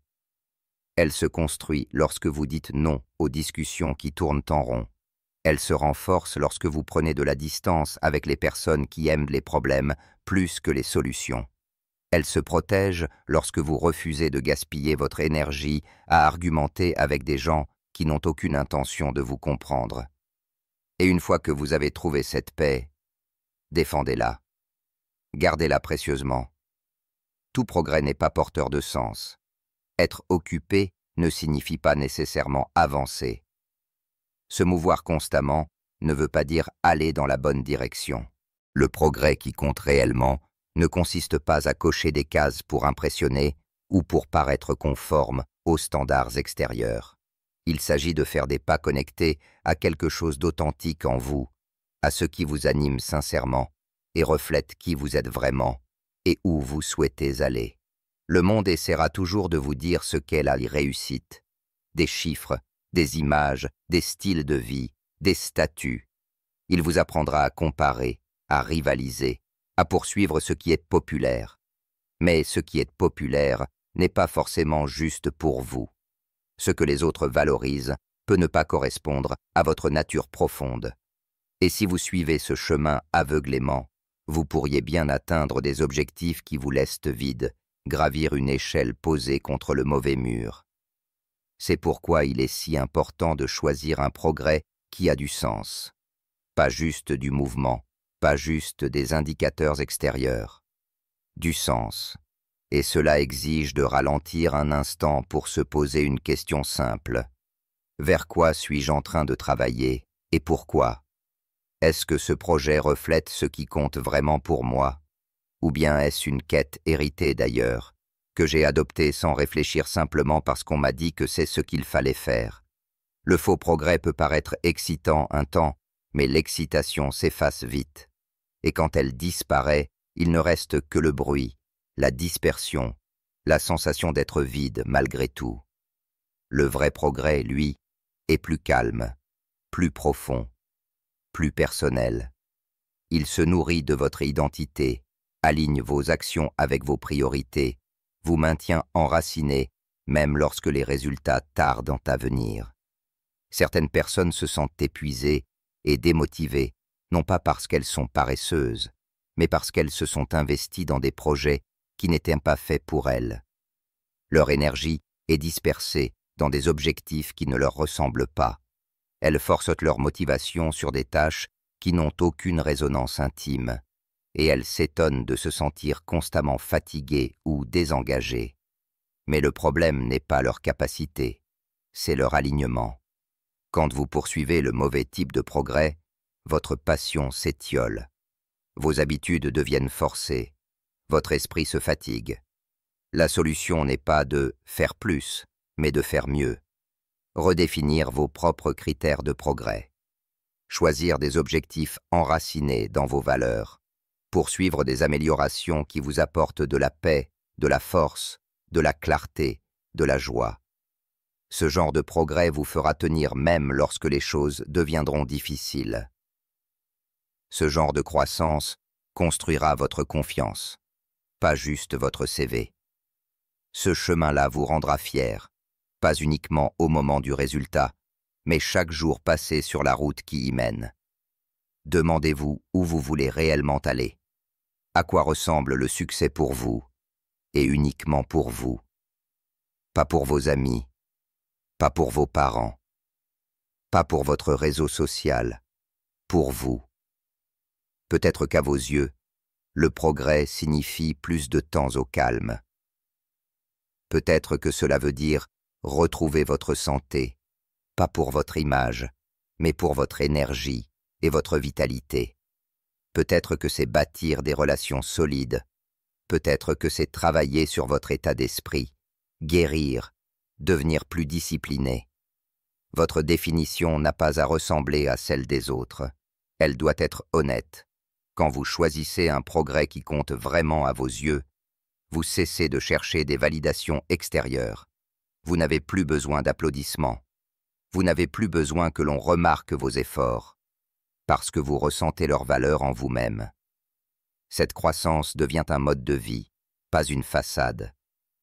Speaker 1: Elle se construit lorsque vous dites non aux discussions qui tournent en rond. Elle se renforce lorsque vous prenez de la distance avec les personnes qui aiment les problèmes plus que les solutions. Elle se protège lorsque vous refusez de gaspiller votre énergie à argumenter avec des gens qui n'ont aucune intention de vous comprendre. Et une fois que vous avez trouvé cette paix, défendez-la. Gardez-la précieusement. Tout progrès n'est pas porteur de sens. Être occupé ne signifie pas nécessairement avancer. Se mouvoir constamment ne veut pas dire aller dans la bonne direction. Le progrès qui compte réellement ne consiste pas à cocher des cases pour impressionner ou pour paraître conforme aux standards extérieurs. Il s'agit de faire des pas connectés à quelque chose d'authentique en vous, à ce qui vous anime sincèrement et reflète qui vous êtes vraiment et où vous souhaitez aller. Le monde essaiera toujours de vous dire ce qu'est la réussite. Des chiffres, des images, des styles de vie, des statuts. Il vous apprendra à comparer, à rivaliser, à poursuivre ce qui est populaire. Mais ce qui est populaire n'est pas forcément juste pour vous. Ce que les autres valorisent peut ne pas correspondre à votre nature profonde. Et si vous suivez ce chemin aveuglément, vous pourriez bien atteindre des objectifs qui vous laissent vides, gravir une échelle posée contre le mauvais mur. C'est pourquoi il est si important de choisir un progrès qui a du sens. Pas juste du mouvement, pas juste des indicateurs extérieurs. Du sens. Et cela exige de ralentir un instant pour se poser une question simple. Vers quoi suis-je en train de travailler et pourquoi? Est-ce que ce projet reflète ce qui compte vraiment pour moi? Ou bien est-ce une quête héritée d'ailleurs, que j'ai adoptée sans réfléchir simplement parce qu'on m'a dit que c'est ce qu'il fallait faire? Le faux progrès peut paraître excitant un temps, mais l'excitation s'efface vite. Et quand elle disparaît, il ne reste que le bruit, la dispersion, la sensation d'être vide malgré tout. Le vrai progrès, lui, est plus calme, plus profond, plus personnel. Il se nourrit de votre identité, aligne vos actions avec vos priorités, vous maintient enraciné, même lorsque les résultats tardent à venir. Certaines personnes se sentent épuisées et démotivées, non pas parce qu'elles sont paresseuses, mais parce qu'elles se sont investies dans des projets qui n'étaient pas faits pour elles. Leur énergie est dispersée dans des objectifs qui ne leur ressemblent pas. Elles forcent leur motivation sur des tâches qui n'ont aucune résonance intime, et elles s'étonnent de se sentir constamment fatiguées ou désengagées. Mais le problème n'est pas leur capacité, c'est leur alignement. Quand vous poursuivez le mauvais type de progrès, votre passion s'étiole. Vos habitudes deviennent forcées. Votre esprit se fatigue. La solution n'est pas de faire plus, mais de faire mieux. Redéfinir vos propres critères de progrès. Choisir des objectifs enracinés dans vos valeurs. Poursuivre des améliorations qui vous apportent de la paix, de la force, de la clarté, de la joie. Ce genre de progrès vous fera tenir même lorsque les choses deviendront difficiles. Ce genre de croissance construira votre confiance, pas juste votre CV. Ce chemin-là vous rendra fier, pas uniquement au moment du résultat, mais chaque jour passé sur la route qui y mène. Demandez-vous où vous voulez réellement aller. À quoi ressemble le succès pour vous, et uniquement pour vous. Pas pour vos amis, pas pour vos parents, pas pour votre réseau social, pour vous. Peut-être qu'à vos yeux, le progrès signifie plus de temps au calme. Peut-être que cela veut dire retrouver votre santé, pas pour votre image, mais pour votre énergie et votre vitalité. Peut-être que c'est bâtir des relations solides. Peut-être que c'est travailler sur votre état d'esprit, guérir, devenir plus discipliné. Votre définition n'a pas à ressembler à celle des autres. Elle doit être honnête. Quand vous choisissez un progrès qui compte vraiment à vos yeux, vous cessez de chercher des validations extérieures. Vous n'avez plus besoin d'applaudissements. Vous n'avez plus besoin que l'on remarque vos efforts, parce que vous ressentez leur valeur en vous-même. Cette croissance devient un mode de vie, pas une façade,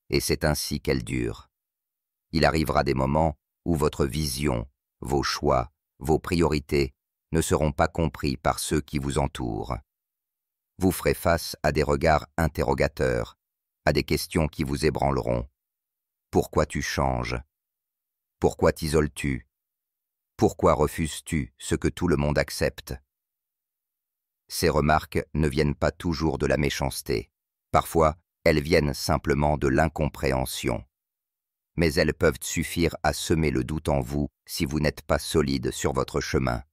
Speaker 1: et c'est ainsi qu'elle dure. Il arrivera des moments où votre vision, vos choix, vos priorités ne seront pas compris par ceux qui vous entourent. Vous ferez face à des regards interrogateurs, à des questions qui vous ébranleront. Pourquoi tu changes? Pourquoi t'isoles-tu? Pourquoi refuses-tu ce que tout le monde accepte? Ces remarques ne viennent pas toujours de la méchanceté. Parfois, elles viennent simplement de l'incompréhension. Mais elles peuvent suffire à semer le doute en vous si vous n'êtes pas solide sur votre chemin.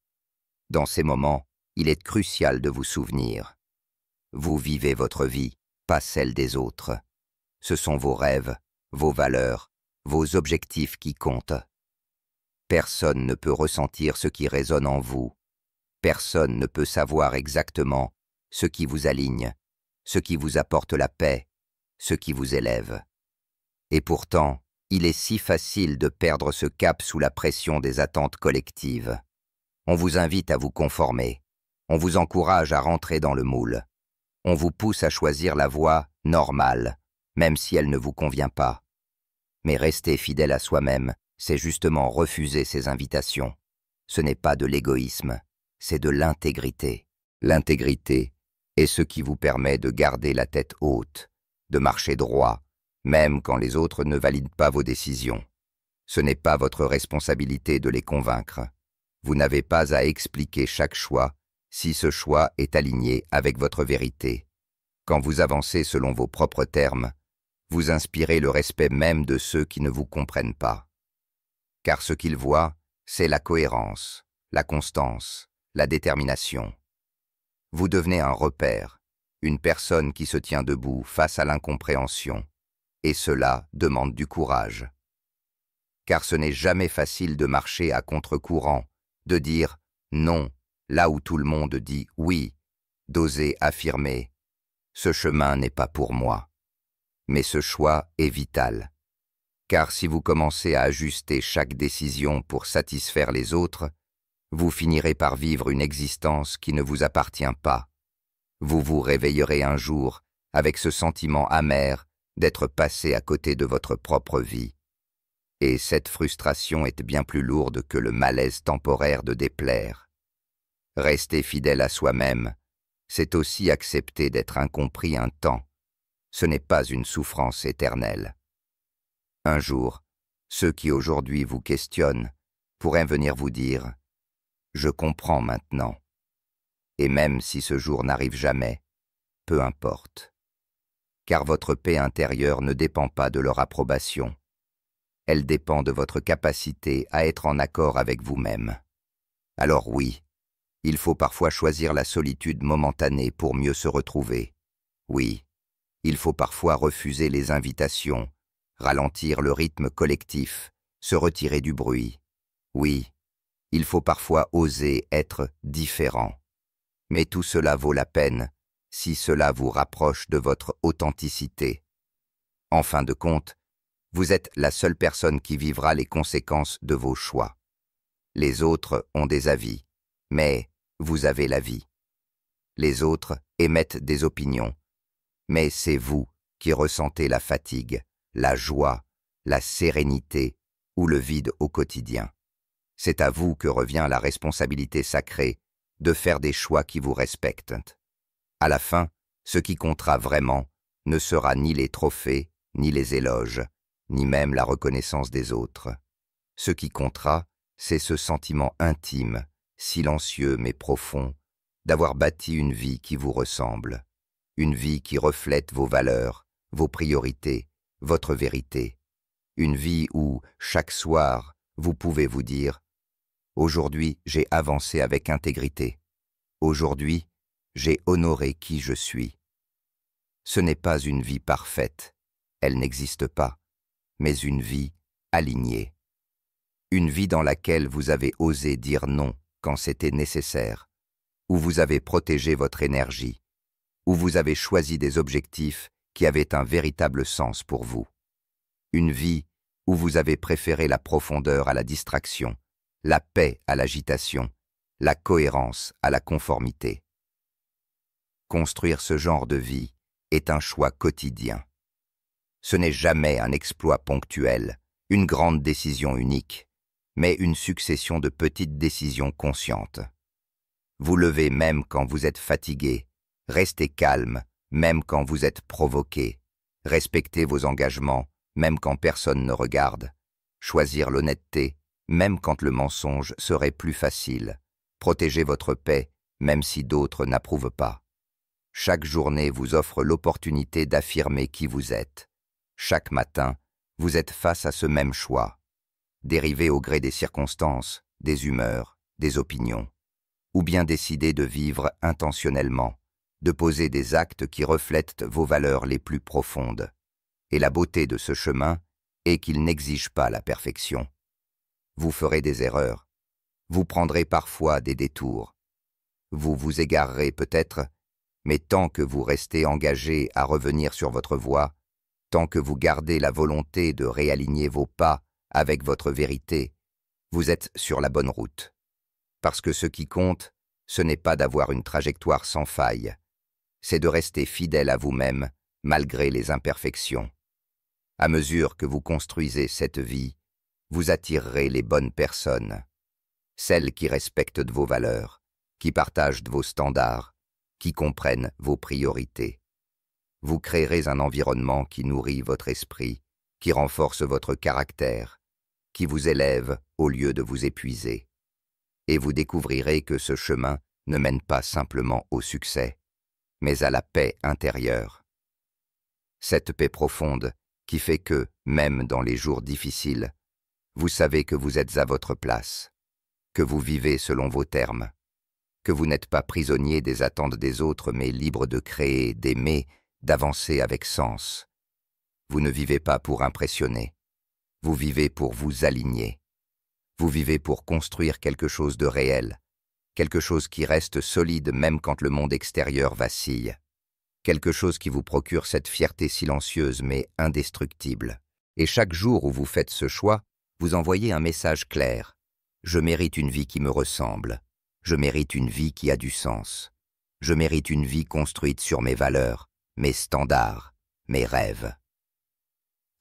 Speaker 1: Dans ces moments, il est crucial de vous souvenir. Vous vivez votre vie, pas celle des autres. Ce sont vos rêves, vos valeurs, vos objectifs qui comptent. Personne ne peut ressentir ce qui résonne en vous. Personne ne peut savoir exactement ce qui vous aligne, ce qui vous apporte la paix, ce qui vous élève. Et pourtant, il est si facile de perdre ce cap sous la pression des attentes collectives. On vous invite à vous conformer. On vous encourage à rentrer dans le moule. On vous pousse à choisir la voie normale, même si elle ne vous convient pas. Mais rester fidèle à soi-même, c'est justement refuser ces invitations. Ce n'est pas de l'égoïsme, c'est de l'intégrité. L'intégrité est ce qui vous permet de garder la tête haute, de marcher droit, même quand les autres ne valident pas vos décisions. Ce n'est pas votre responsabilité de les convaincre. Vous n'avez pas à expliquer chaque choix si ce choix est aligné avec votre vérité. Quand vous avancez selon vos propres termes, vous inspirez le respect même de ceux qui ne vous comprennent pas. Car ce qu'ils voient, c'est la cohérence, la constance, la détermination. Vous devenez un repère, une personne qui se tient debout face à l'incompréhension, et cela demande du courage. Car ce n'est jamais facile de marcher à contre-courant, de dire non là où tout le monde dit oui, d'oser affirmer « ce chemin n'est pas pour moi ». Mais ce choix est vital. Car si vous commencez à ajuster chaque décision pour satisfaire les autres, vous finirez par vivre une existence qui ne vous appartient pas. Vous vous réveillerez un jour avec ce sentiment amer d'être passé à côté de votre propre vie. Et cette frustration est bien plus lourde que le malaise temporaire de déplaire. Rester fidèle à soi-même, c'est aussi accepter d'être incompris un temps. Ce n'est pas une souffrance éternelle. Un jour, ceux qui aujourd'hui vous questionnent pourraient venir vous dire « Je comprends maintenant ». Et même si ce jour n'arrive jamais, peu importe. Car votre paix intérieure ne dépend pas de leur approbation. Elle dépend de votre capacité à être en accord avec vous-même. Alors oui, Il faut parfois choisir la solitude momentanée pour mieux se retrouver. Oui, il faut parfois refuser les invitations, ralentir le rythme collectif, se retirer du bruit. Oui, il faut parfois oser être différent. Mais tout cela vaut la peine si cela vous rapproche de votre authenticité. En fin de compte, vous êtes la seule personne qui vivra les conséquences de vos choix. Les autres ont des avis, mais vous avez la vie. Les autres émettent des opinions, mais c'est vous qui ressentez la fatigue, la joie, la sérénité ou le vide au quotidien. C'est à vous que revient la responsabilité sacrée de faire des choix qui vous respectent. À la fin, ce qui comptera vraiment ne sera ni les trophées, ni les éloges, ni même la reconnaissance des autres. Ce qui comptera, c'est ce sentiment intime, silencieux mais profond, d'avoir bâti une vie qui vous ressemble, une vie qui reflète vos valeurs, vos priorités, votre vérité, une vie où, chaque soir, vous pouvez vous dire « Aujourd'hui, j'ai avancé avec intégrité. Aujourd'hui, j'ai honoré qui je suis. » Ce n'est pas une vie parfaite, elle n'existe pas, mais une vie alignée. Une vie dans laquelle vous avez osé dire non quand c'était nécessaire, où vous avez protégé votre énergie, où vous avez choisi des objectifs qui avaient un véritable sens pour vous. Une vie où vous avez préféré la profondeur à la distraction, la paix à l'agitation, la cohérence à la conformité. Construire ce genre de vie est un choix quotidien. Ce n'est jamais un exploit ponctuel, une grande décision unique, mais une succession de petites décisions conscientes. Vous levez même quand vous êtes fatigué, restez calme même quand vous êtes provoqué, respectez vos engagements même quand personne ne regarde, choisir l'honnêteté même quand le mensonge serait plus facile, protégez votre paix même si d'autres n'approuvent pas. Chaque journée vous offre l'opportunité d'affirmer qui vous êtes. Chaque matin, vous êtes face à ce même choix. Dériver au gré des circonstances, des humeurs, des opinions. Ou bien décider de vivre intentionnellement, de poser des actes qui reflètent vos valeurs les plus profondes. Et la beauté de ce chemin est qu'il n'exige pas la perfection. Vous ferez des erreurs. Vous prendrez parfois des détours. Vous vous égarerez peut-être, mais tant que vous restez engagé à revenir sur votre voie, tant que vous gardez la volonté de réaligner vos pas avec votre vérité, vous êtes sur la bonne route. Parce que ce qui compte, ce n'est pas d'avoir une trajectoire sans faille, c'est de rester fidèle à vous-même malgré les imperfections. À mesure que vous construisez cette vie, vous attirerez les bonnes personnes, celles qui respectent vos valeurs, qui partagent vos standards, qui comprennent vos priorités. Vous créerez un environnement qui nourrit votre esprit, qui renforce votre caractère, qui vous élève au lieu de vous épuiser. Et vous découvrirez que ce chemin ne mène pas simplement au succès, mais à la paix intérieure. Cette paix profonde qui fait que, même dans les jours difficiles, vous savez que vous êtes à votre place, que vous vivez selon vos termes, que vous n'êtes pas prisonnier des attentes des autres, mais libre de créer, d'aimer, d'avancer avec sens. Vous ne vivez pas pour impressionner, vous vivez pour vous aligner. Vous vivez pour construire quelque chose de réel, quelque chose qui reste solide même quand le monde extérieur vacille, quelque chose qui vous procure cette fierté silencieuse mais indestructible. Et chaque jour où vous faites ce choix, vous envoyez un message clair. Je mérite une vie qui me ressemble. Je mérite une vie qui a du sens. Je mérite une vie construite sur mes valeurs, mes standards, mes rêves.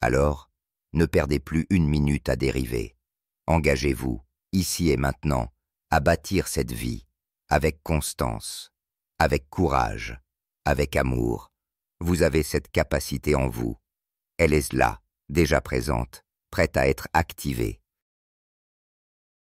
Speaker 1: Alors, ne perdez plus une minute à dériver. Engagez-vous, ici et maintenant, à bâtir cette vie, avec constance, avec courage, avec amour. Vous avez cette capacité en vous. Elle est là, déjà présente, prête à être activée.